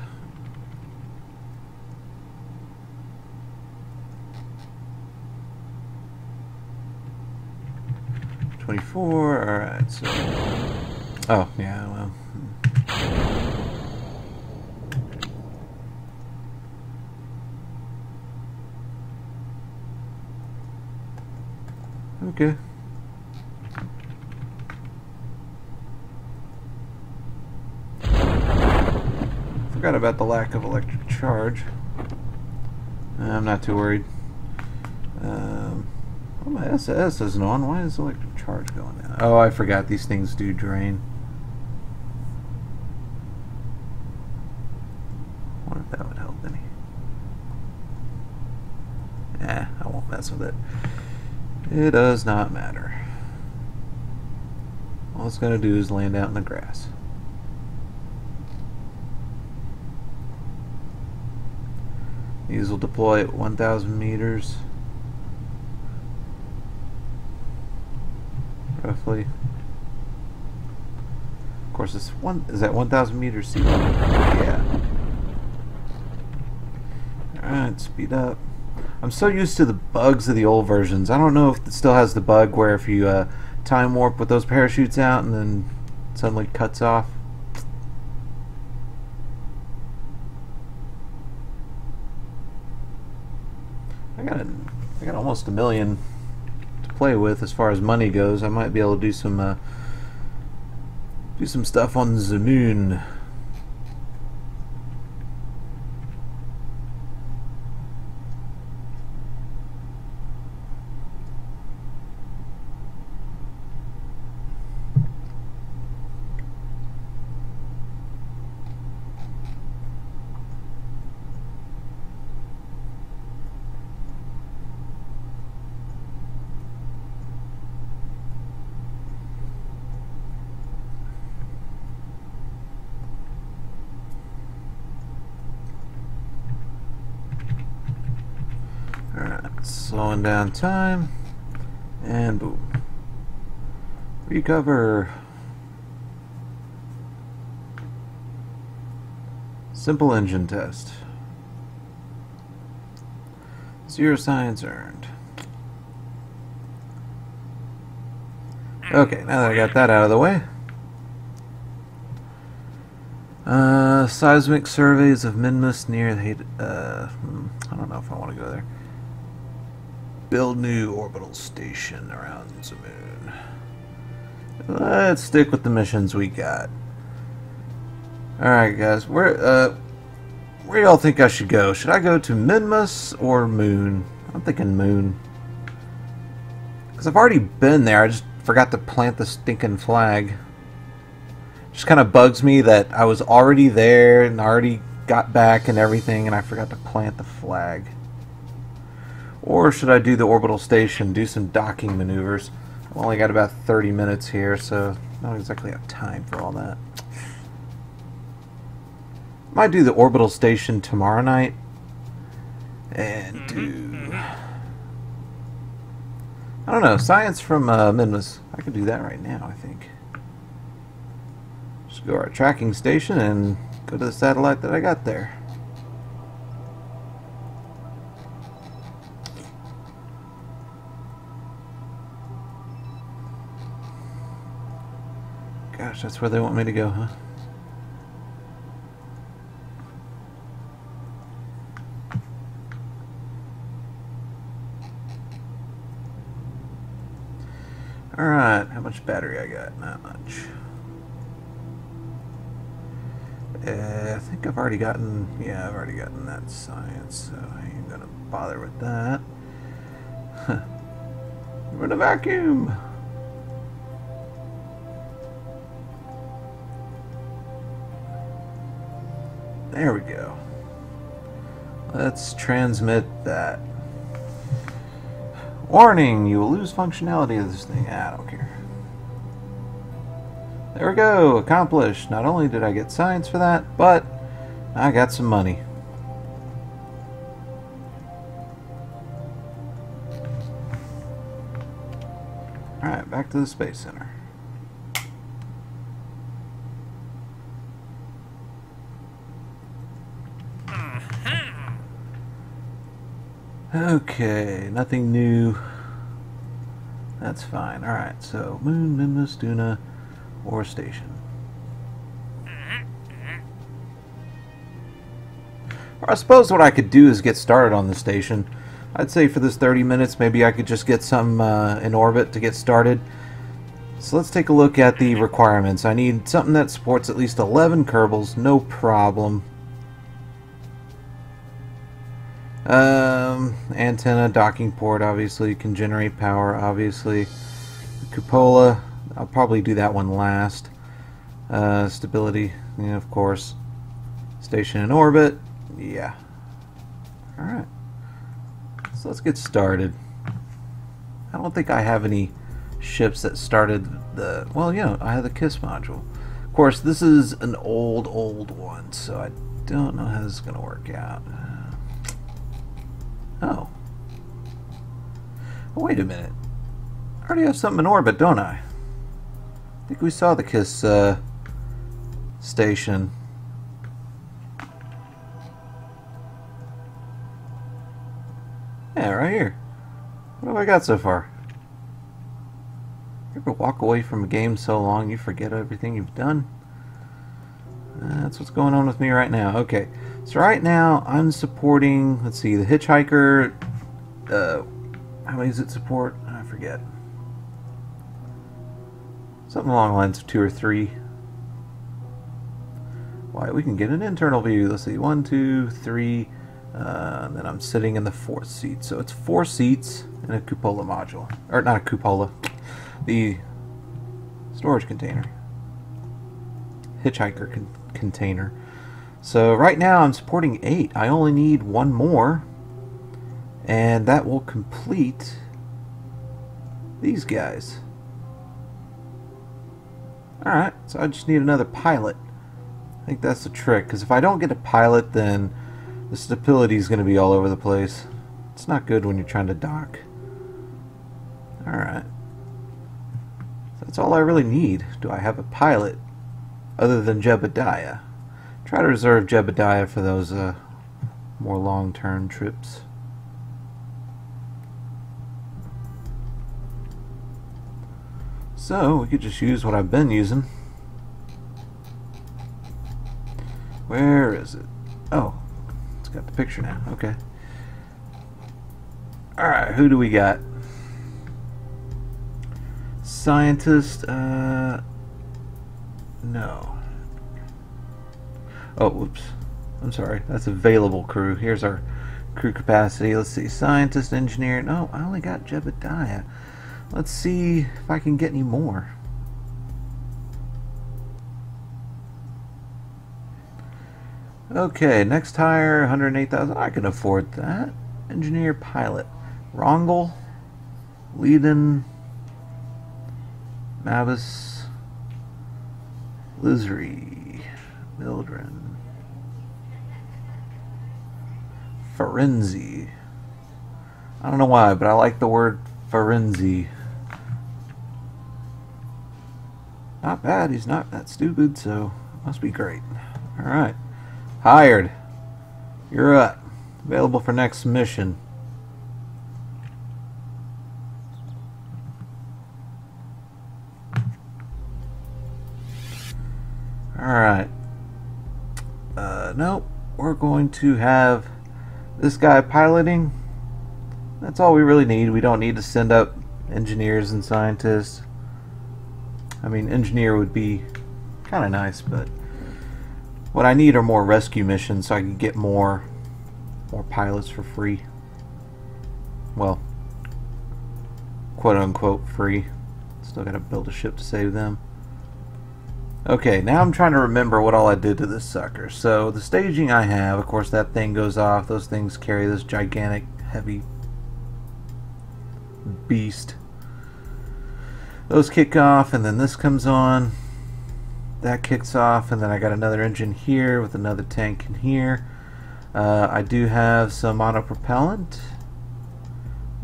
24, alright, so... Oh, yeah, well... Okay. Forgot about the lack of electric charge. I'm not too worried. Oh, my SS isn't on. Why is electric charge going down? Oh, I forgot these things do drain. I wonder if that would help any. I won't mess with it. It does not matter. All it's going to do is land out in the grass. These will deploy at 1,000 meters. Roughly. Of course, is that 1,000 meters sea level? Yeah. Alright, speed up. I'm so used to the bugs of the old versions. I don't know if it still has the bug where if you time warp with those parachutes out and then suddenly cuts off. I got almost 1 million to play with as far as money goes. I might be able to do some stuff on the moon. Alright, slowing down time, and boom. Recover. Simple engine test. 0 science earned. Okay, now that I got that out of the way. Seismic surveys of Minmus near the... I don't know if I want to go there. Build new orbital station around the moon. Let's stick with the missions we got. Alright guys, where y'all think I should go? Should I go to Minmus or Moon? I'm thinking Moon. Because I've already been there, I just forgot to plant the stinking flag. Just kind of bugs me that I was already there and already got back and everything and I forgot to plant the flag. Or should I do the orbital station, do some docking maneuvers? I've only got about 30 minutes here, so I don't exactly have time for all that. Might do the orbital station tomorrow night. And do... I don't know, science from Minmus. I could do that right now, I think. Just go to our tracking station and go to the satellite that I got there. Gosh, that's where they want me to go, huh? Alright, how much battery I got? Not much. I think I've already gotten... Yeah, I've already gotten that science, so I ain't gonna bother with that. We're in a vacuum! There we go. Let's transmit that. Warning, you will lose functionality of this thing. I don't care. There we go, accomplished. Not only did I get science for that, but I got some money. Alright, back to the Space Center. Okay, nothing new. That's fine. Alright, so Moon, Nimbus, Duna, or Station. Or I suppose what I could do is get started on the station. I'd say for this 30 minutes, maybe I could just get some in orbit to get started. So let's take a look at the requirements. I need something that supports at least 11 Kerbals, no problem. Antenna, docking port, obviously, can generate power, obviously. Cupola, I'll probably do that one last. Stability, yeah, of course. Station in orbit, yeah. Alright. So let's get started. I don't think I have any ships that started the... Well, yeah, I have the KISS module. Of course, this is an old one, so I don't know how this is going to work out. Oh. Oh, wait a minute. I already have something in orbit, don't I? I think we saw the KISS station. Yeah, right here. What have I got so far? You ever walk away from a game so long you forget everything you've done? That's what's going on with me right now. Okay, so right now I'm supporting, let's see, the Hitchhiker. How many does it support? I forget. Something along the lines of 2 or 3. Why, we can get an internal view. Let's see, 1, 2, 3. And then I'm sitting in the 4th seat. So it's 4 seats in a cupola module. Or not a cupola. The storage container. Hitchhiker container. So right now I'm supporting 8. I only need 1 more. And that will complete these guys. Alright, so I just need another pilot. I think that's the trick, because if I don't get a pilot, then the stability is going to be all over the place. It's not good when you're trying to dock. Alright. So that's all I really need. Do I have a pilot other than Jebediah? Try to reserve Jebediah for those more long-term trips. So we could just use what I've been using. Where is it? Oh, it's got the picture now. Okay. Alright, who do we got? Scientist, no. Oh, whoops. I'm sorry. That's available crew. Here's our crew capacity. Let's see. Scientist, engineer. No, I only got Jebediah. Let's see if I can get any more. Okay, next hire, 108,000. I can afford that. Engineer, pilot. Rongel, Leiden, Mavis, Lizery, Mildren, Ferenzi. I don't know why, but I like the word Ferenzi. Not bad, he's not that stupid, so must be great. Alright. Hired. You're up. Available for next mission. Alright. Nope. We're going to have this guy piloting. That's all we really need. We don't need to send up engineers and scientists. I mean, engineer would be kind of nice, but what I need are more rescue missions so I can get more pilots for free. Well, quote unquote free. Still gotta build a ship to save them. Okay, now I'm trying to remember what all I did to this sucker. So the staging I have, of course that thing goes off. Those things carry this gigantic heavy beast. Those kick off, and then this comes on. That kicks off, and then I got another engine here with another tank in here. I do have some monopropellant,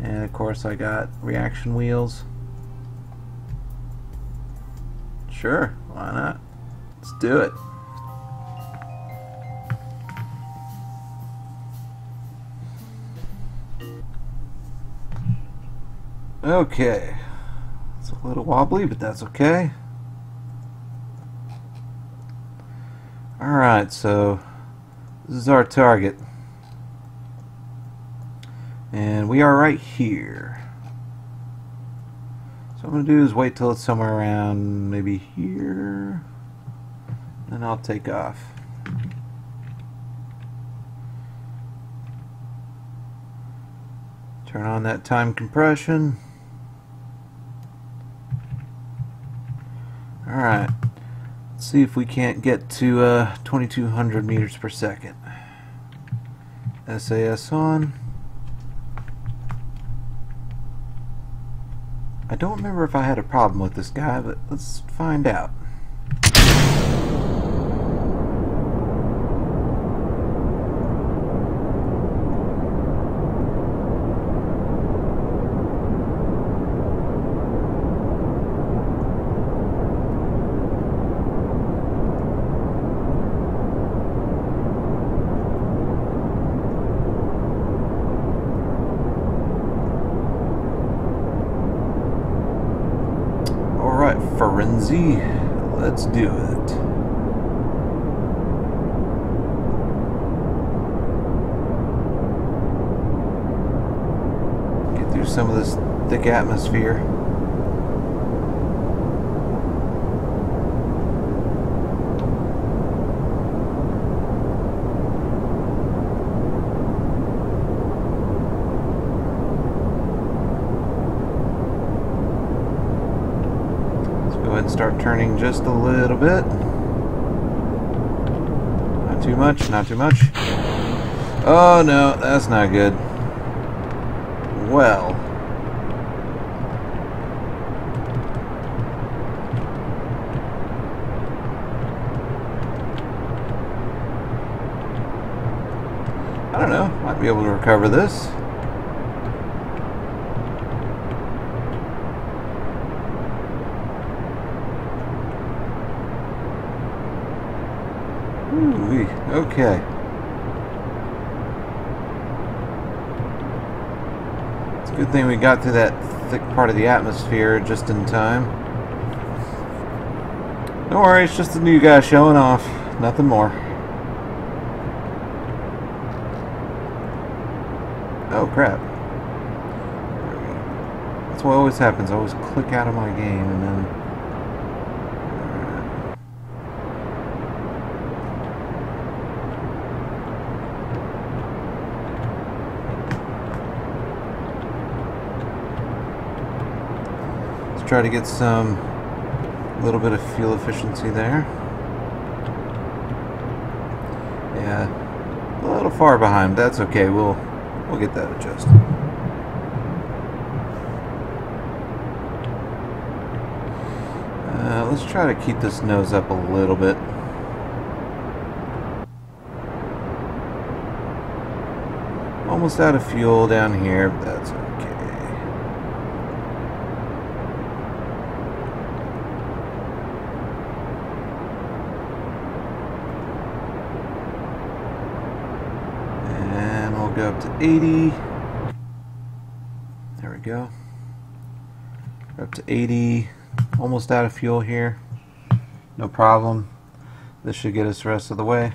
and of course I got reaction wheels. Sure, why not? Let's do it. Okay, A little wobbly, but that's okay. Alright, so this is our target. And we are right here. So what I'm going to do is wait till it's somewhere around maybe here. And I'll take off. Turn on that time compression. Alright. Let's see if we can't get to 2200 meters per second. SAS on. I don't remember if I had a problem with this guy, but let's find out. Forenzy, let's do it. Get through some of this thick atmosphere. Start turning just a little bit. Not too much, not too much. Oh no, that's not good. Well. I don't know, might be able to recover this. Ooh, okay. It's a good thing we got through that thick part of the atmosphere just in time. Don't worry, it's just a new guy showing off. Nothing more. Oh crap. There we go. That's what always happens. I always click out of my game and then... try to get some little bit of fuel efficiency there. Yeah, a little far behind. That's okay. We'll get that adjusted. Let's try to keep this nose up a little bit. Almost out of fuel down here, but that's okay. Go up to 80. There we go. We're up to 80. Almost out of fuel here. No problem. This should get us the rest of the way.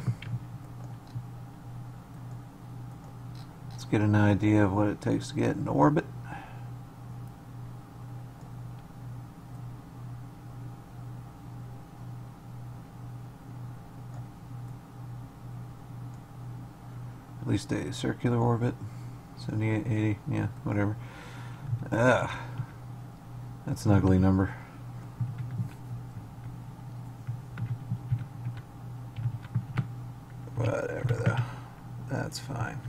Let's get an idea of what it takes to get into orbit. At least a circular orbit. 78, 80, yeah, whatever. That's an ugly number. Whatever though. That's fine.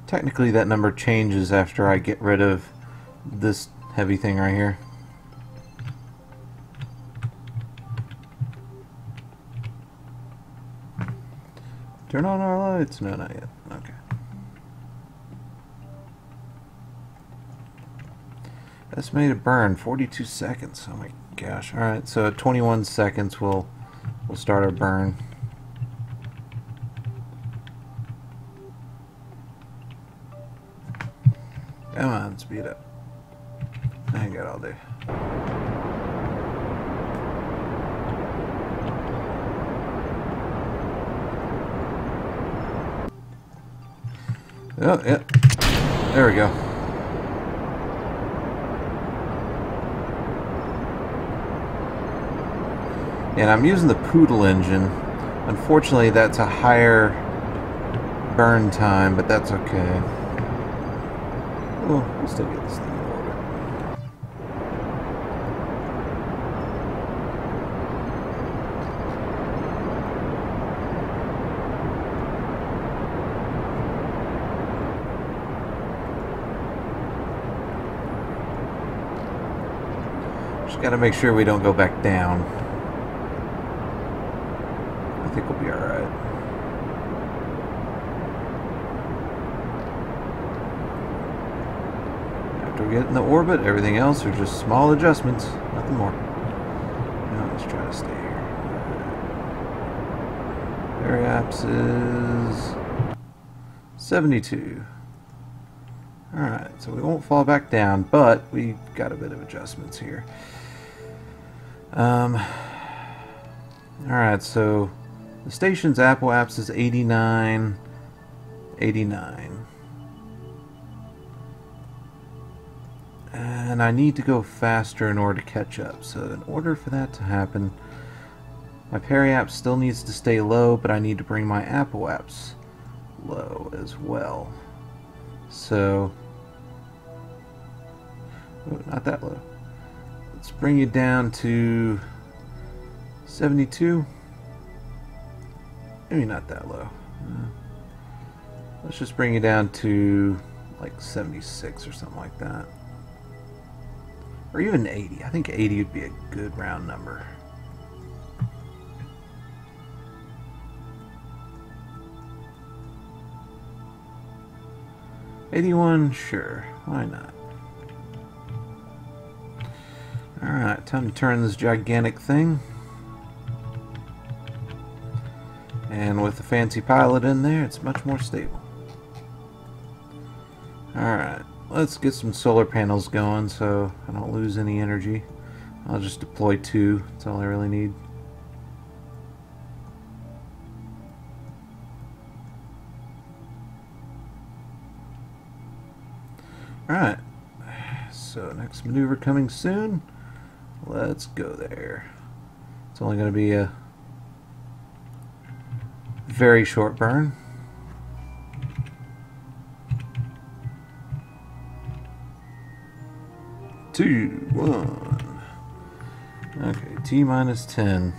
Technically that number changes after I get rid of this heavy thing right here. Turn on our lights? No, not yet. Okay. Estimated burn 42 seconds. Oh my gosh. Alright, so at 21 seconds we'll start our burn. Come on, speed up. I ain't got all day. Oh, yeah. There we go. And I'm using the Poodle engine. Unfortunately, that's a higher burn time, but that's okay. Oh, we'll still get this thing in orbit. Just gotta make sure we don't go back down. I think we'll be alright. After we get in the orbit, everything else are just small adjustments, nothing more. Now let's try to stay here. Variaps is 72. Alright, so we won't fall back down, but we got a bit of adjustments here. Alright, so the station's Apple apps is 89, 89. And I need to go faster in order to catch up. So in order for that to happen, my periapp still needs to stay low, but I need to bring my Apple apps low as well. So, oh, not that low. Let's bring it down to 72. Maybe not that low. Let's just bring it down to like 76 or something like that. Or even 80. I think 80 would be a good round number. $81, sure. Why not? Alright, time to turn this gigantic thing. And with the fancy pilot in there, it's much more stable. Alright, let's get some solar panels going so I don't lose any energy. I'll just deploy 2, that's all I really need. Alright, so next maneuver coming soon. Let's go there. It's only going to be a very short burn. Two, 1. Okay, T minus 10.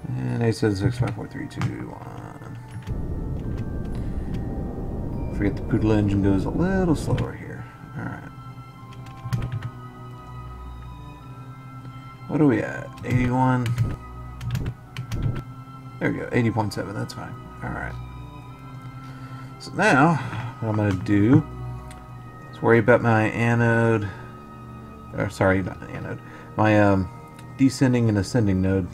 And 8, 7, 6, 5, 4, 3, 2, 1. Forget the Poodle engine goes a little slower here. Alright. What are we at? 81. There we go, 80.7, that's fine. Alright. So now, what I'm going to do is worry about my anode, or sorry, not anode, my descending and ascending node.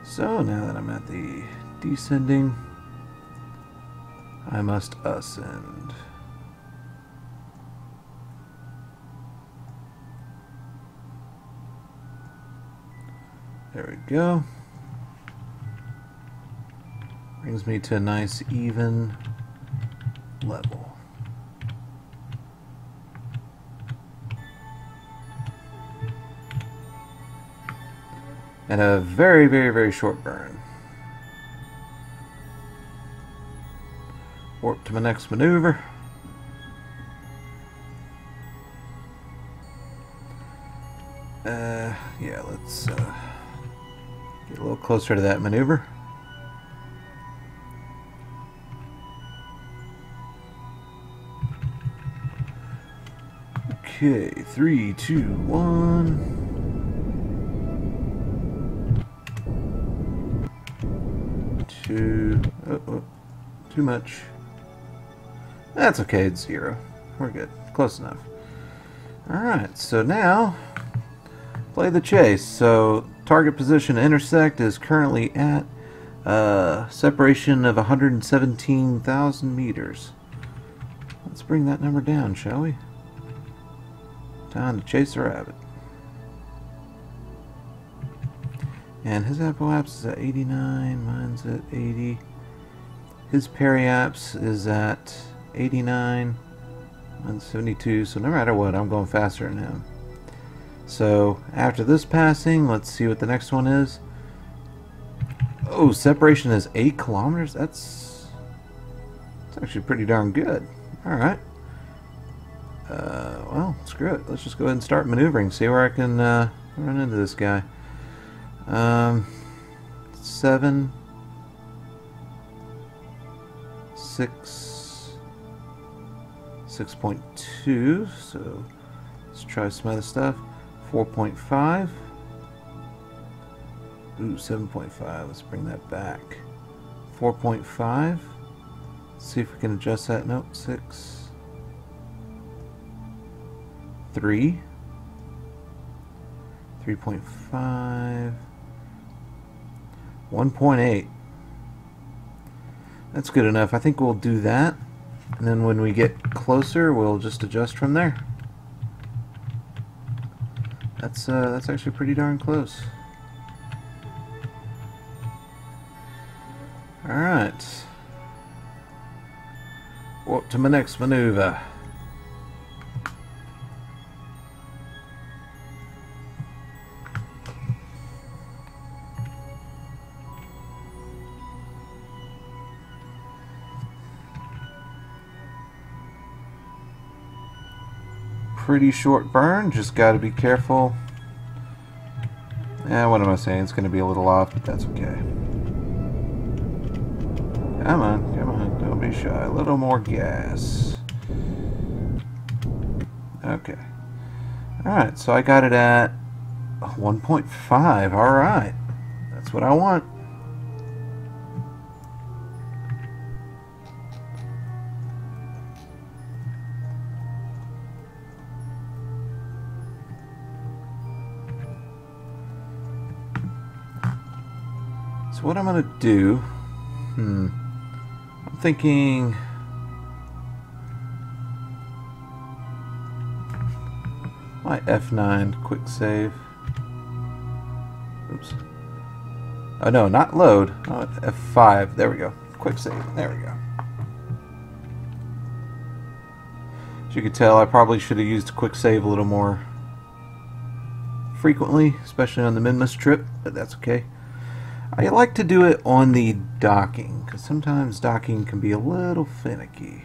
So now that I'm at the descending, I must ascend. There we go. Brings me to a nice even level. And a very, very, very short burn. Warp to my next maneuver. Yeah, let's get a little closer to that maneuver. Okay, 3, 2, 1. Too much. That's okay, it's 0. We're good. Close enough. Alright, so now play the chase. So target position intersect is currently at separation of 117,000 meters. Let's bring that number down, shall we? Time to chase a rabbit. And his apoapse is at 89, mine's at 80. His periapse is at 89, mine's 72, so no matter what, I'm going faster than him. So after this passing, let's see what the next one is. Oh, separation is 8 kilometers? That's actually pretty darn good. Alright. Well, screw it. Let's just go ahead and start maneuvering, see where I can run into this guy. 7, 6, 6.2, so let's try some other stuff. 4.5, ooh, 7.5, let's bring that back. 4.5, let's see if we can adjust that. Nope, 6, 3, 3.5, 1.8. That's good enough. I think we'll do that, and then when we get closer, we'll just adjust from there. That's actually pretty darn close. All right. Up to my next maneuver. Pretty short burn, just got to be careful. What am I saying? It's going to be a little off, but that's okay. Come on, come on, don't be shy. A little more gas. Okay. Alright, so I got it at 1.5. Alright. That's what I want. So what I'm going to do, I'm thinking my F9 quick save. Oops. Oh no, not load. Oh, F5. There we go. Quick save. There we go. As you can tell, I probably should have used quick save a little more frequently, especially on the Minmus trip, but that's okay. I like to do it on the docking, because sometimes docking can be a little finicky.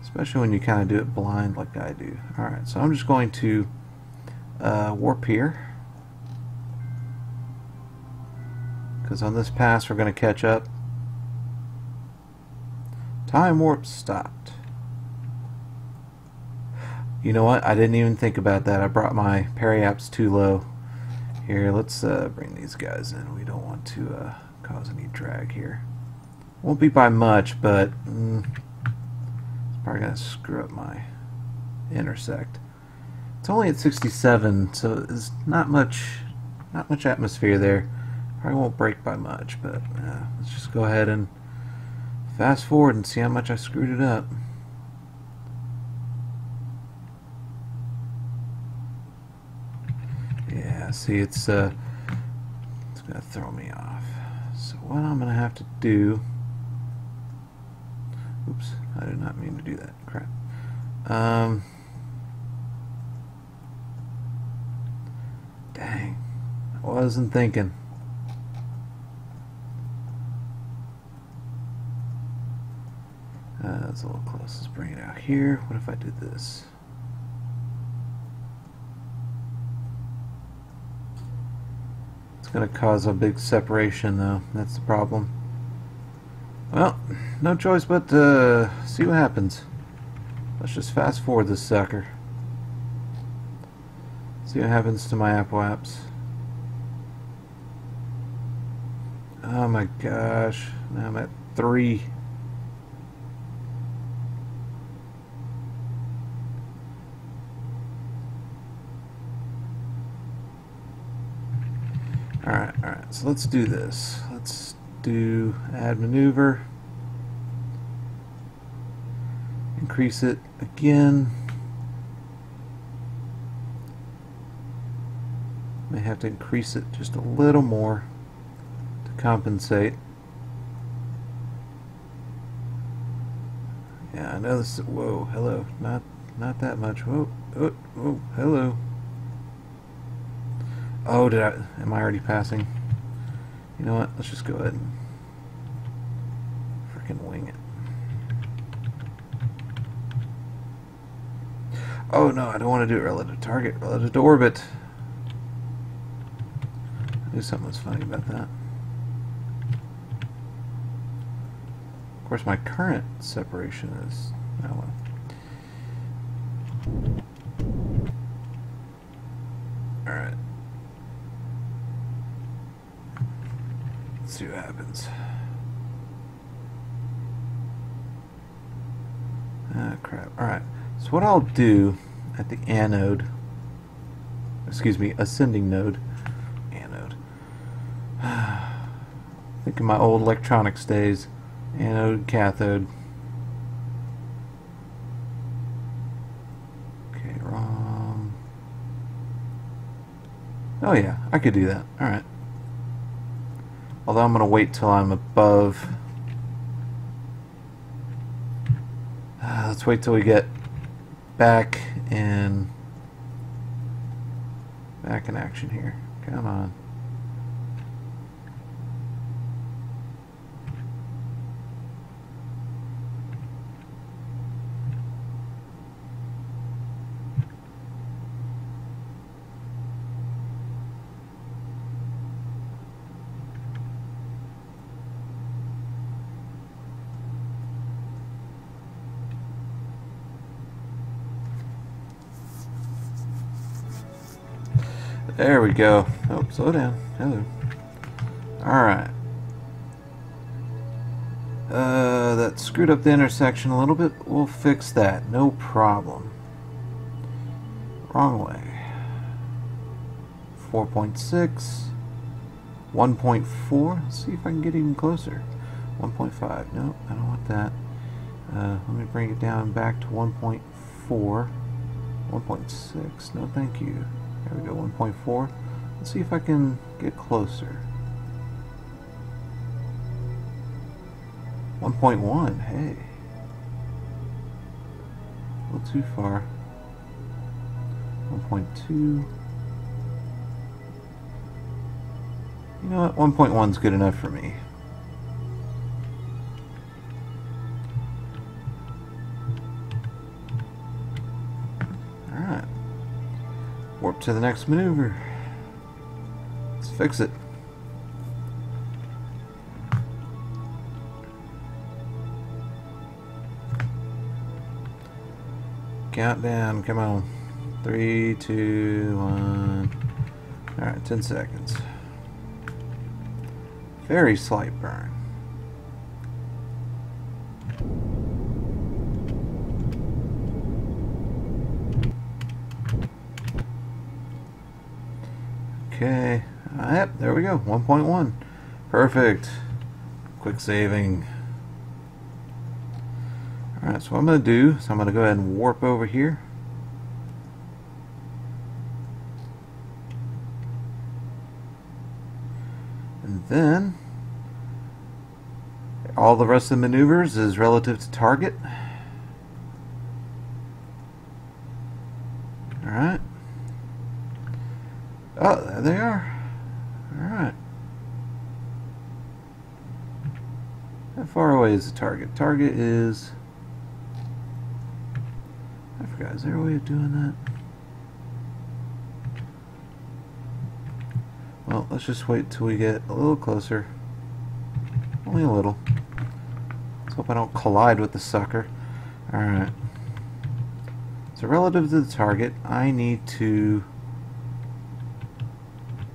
Especially when you kind of do it blind like I do. Alright, so I'm just going to warp here. Because on this pass we're going to catch up. Time warp stopped. You know what? I didn't even think about that. I brought my periapse too low. Here, let's bring these guys in. We don't want to cause any drag here. Won't be by much, but it's probably going to screw up my intersect. It's only at 67, so there's not much atmosphere there. Probably won't break by much, but let's just go ahead and fast forward and see how much I screwed it up. Yeah, see, it's gonna throw me off. So what I'm gonna have to do, oops, I did not mean to do that, crap. Dang, I wasn't thinking. That's a little close. Let's bring it out here. What if I did this? It's going to cause a big separation, though. That's the problem. Well, no choice but to see what happens. Let's just fast forward this sucker. See what happens to my apoapse. Oh my gosh. Now I'm at 3. Alright, so let's do this. Let's do add maneuver. increase it again. May have to increase it just a little more to compensate. Yeah, I know this is, whoa, hello, not that much. Whoa, oh, oh, hello. Oh, am I already passing? You know what, let's just go ahead and freaking wing it. Oh no, I don't want to do it relative to target, relative to orbit. I knew something was funny about that. Of course, my current separation is that one. Alright. Let's see what happens. Ah, crap. Alright. So what I'll do at the anode, excuse me, ascending node, anode. Think of my old electronics days. Anode, cathode. Okay, wrong. Oh yeah, I could do that. Alright. Although I'm going to wait till I'm above. Let's wait till we get back in action here. Come on. There we go. Oh, slow down. Hello. Alright. That screwed up the intersection a little bit. We'll fix that. No problem. Wrong way. 4.6. 1.4. Let's see if I can get even closer. 1.5. No, I don't want that. Let me bring it down back to 1.4. 1.6. No, thank you. There we go, 1.4. Let's see if I can get closer. 1.1, hey. A little too far. 1.2. You know what, 1.1 is good enough for me. Alright. Warp to the next maneuver. Let's fix it. Countdown, come on. 3, 2, 1. Alright, 10 seconds. Very slight burn. Okay, yep, there we go, 1.1. Perfect. Quick saving. Alright, so what I'm going to do is I'm going to go ahead and warp over here. And then, all the rest of the maneuvers is relative to target. Alright. Oh, there they are. Alright. How far away is the target? Target is... I forgot, is there a way of doing that? Well, let's just wait till we get a little closer. Only a little. Let's hope I don't collide with the sucker. Alright. So relative to the target, I need to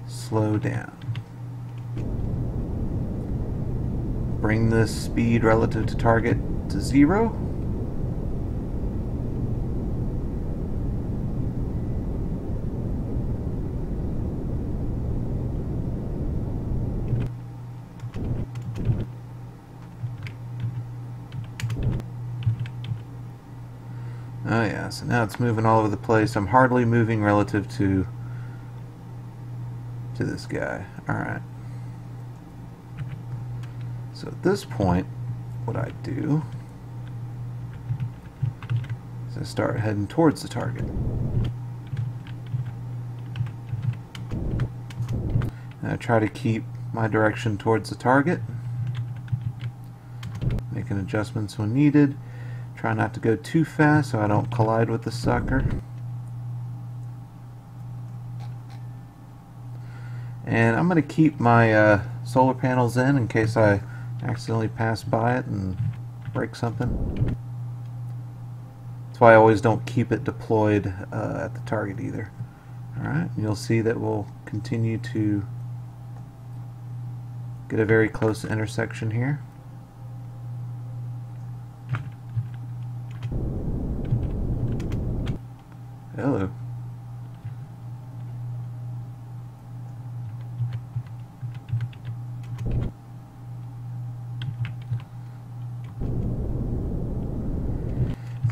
slow down. Bring the speed relative to target to 0. Oh yeah, so now it's moving all over the place. I'm hardly moving relative to this guy. Alright. So at this point, what I do is I start heading towards the target. And I try to keep my direction towards the target. Making adjustments when needed. Try not to go too fast so I don't collide with the sucker. And I'm going to keep my solar panels in case I accidentally pass by it and break something. That's why I always don't keep it deployed at the target either. Alright, you'll see that we'll continue to get a very close intersection here. Hello.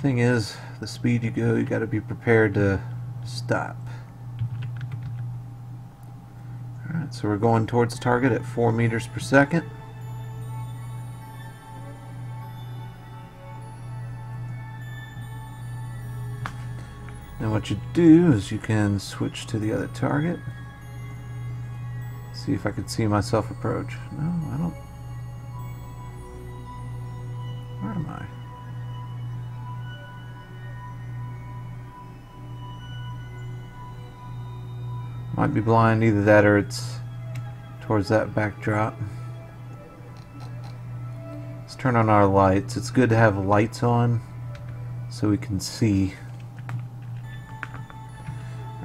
Thing is, the speed you go, you got to be prepared to stop. Alright, so we're going towards the target at 4 meters per second. And what you do is you can switch to the other target. See if I can see myself approach. No, I don't. Where am I? Might be blind, either that or it's towards that backdrop. Let's turn on our lights. It's good to have lights on so we can see.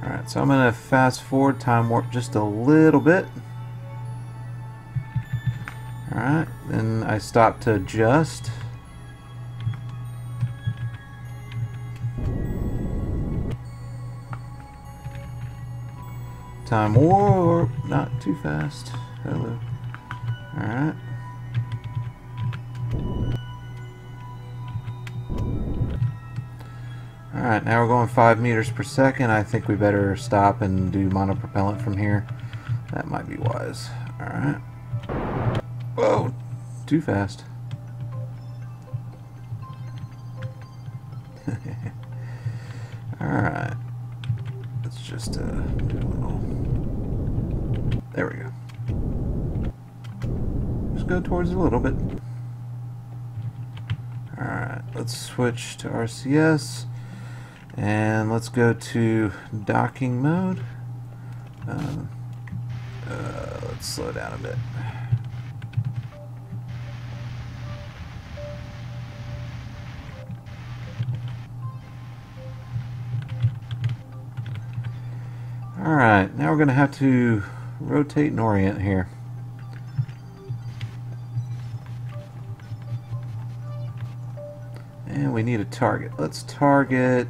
Alright, so I'm going to fast forward, time warp just a little bit. Alright, then I stop to adjust. Time warp, not too fast. Hello. Alright. Alright, now we're going 5 meters per second. I think we better stop and do monopropellant from here. That might be wise. Alright. Whoa! Too fast. Alright. Let's just do a little... There we go. Just go towards it a little bit. Alright, let's switch to RCS. And let's go to docking mode. Let's slow down a bit. Alright, now we're going to have to rotate and orient here. And we need a target. Let's target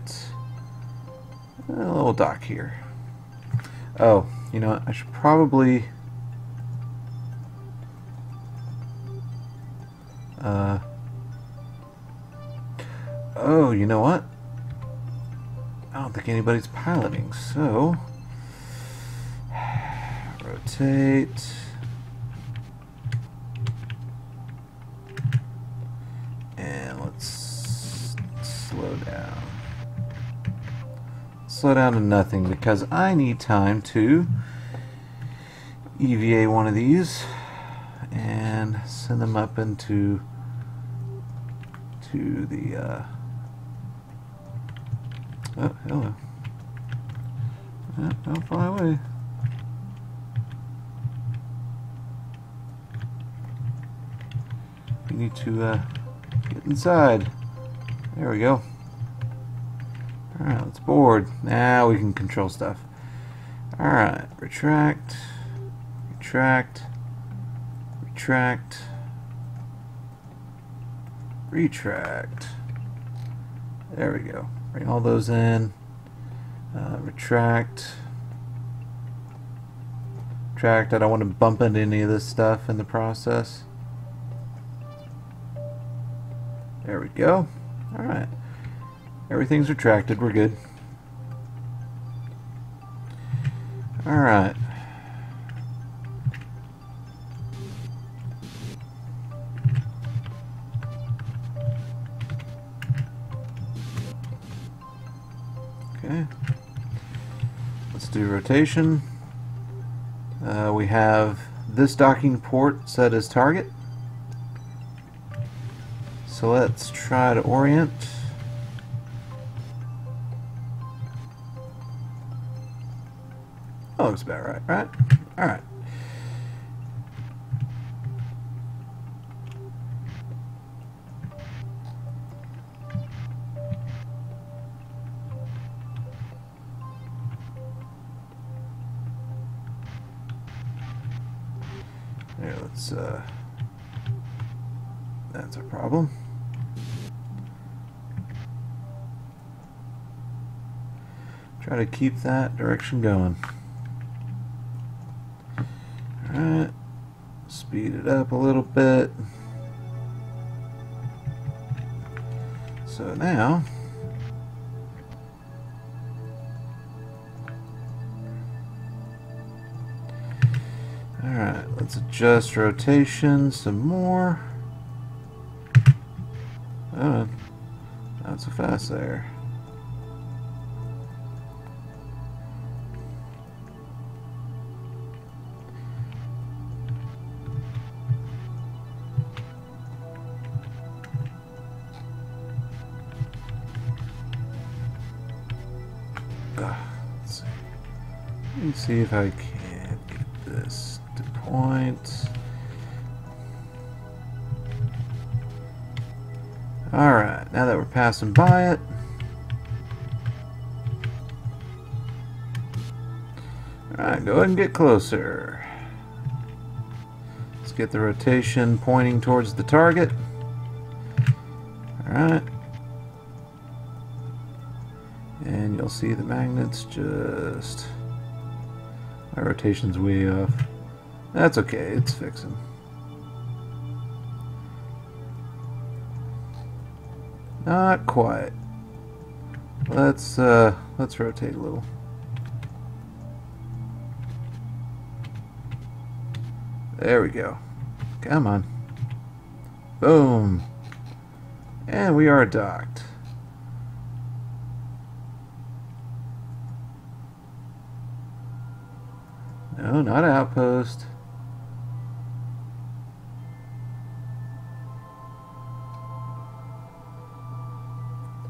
a little dock here. Oh, you know what? I should probably oh, you know what? I don't think anybody's piloting, so rotate. And let's slow down. Slow down to nothing because I need time to EVA one of these and send them up into the oh, hello. Don't fly away. We need to get inside. There we go. Alright, let's board. Now we can control stuff. Alright, retract, retract, retract, retract. There we go. Bring all those in. Retract. Retract. I don't want to bump into any of this stuff in the process. There we go. Alright. Everything's retracted. We're good. Alright. Okay. Let's do rotation. We have this docking port set as target. So let's try to orient. That looks about right, right? Alright. There, let's, that's a problem. Try to keep that direction going. Alright, speed it up a little bit. So now, alright, let's adjust rotation some more. Oh, not so fast there. Let's see. Let me see if I can get this to point. Alright, now that we're passing by it. Alright, go ahead and get closer. Let's get the rotation pointing towards the target. Alright. And you'll see the magnets just... My rotation's way off. That's okay, it's fixing. Not quite. Let's rotate a little. There we go. Come on. Boom. And we are docked. No, not outpost.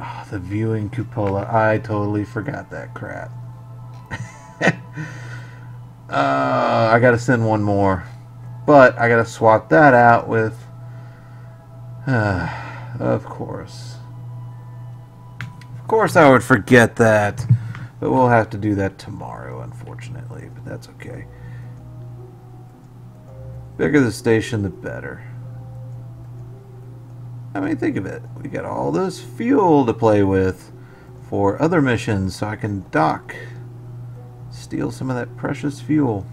Oh, the viewing cupola. I totally forgot that crap. I gotta send one more. But I gotta swap that out with... of course. Of course I would forget that. But we'll have to do that tomorrow, unfortunately. But that's okay. Bigger the station, the better. I mean, think of it. We got all this fuel to play with for other missions, so I can dock. Steal some of that precious fuel.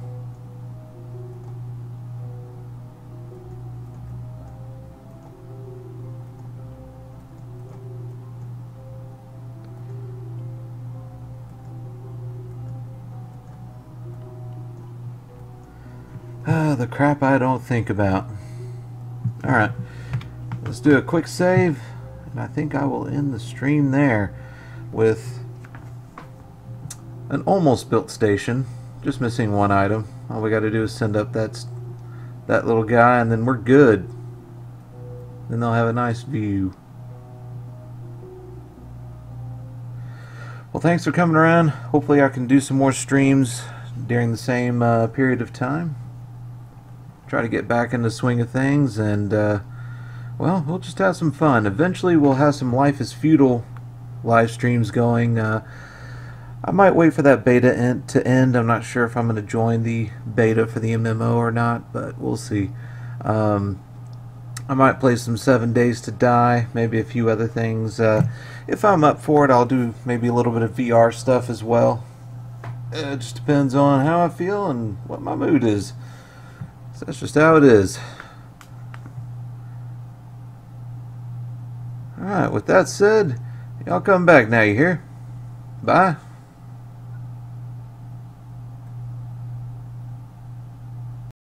The crap I don't think about. Alright, let's do a quick save, and I think I will end the stream there with an almost built station, just missing one item. All we got to do is send up that little guy, and then we're good. Then they'll have a nice view. Well, thanks for coming around. Hopefully I can do some more streams during the same period of time. Try to get back in the swing of things, and well, we'll just have some fun. Eventually we'll have some Life is Feudal live streams going. I might wait for that beta to end. I'm not sure if I'm going to join the beta for the MMO or not, but we'll see. I might play some 7 Days to Die, maybe a few other things. If I'm up for it, I'll do maybe a little bit of VR stuff as well. It just depends on how I feel and what my mood is. So that's just how it is. Alright, with that said, Y'all come back now, you hear? Bye.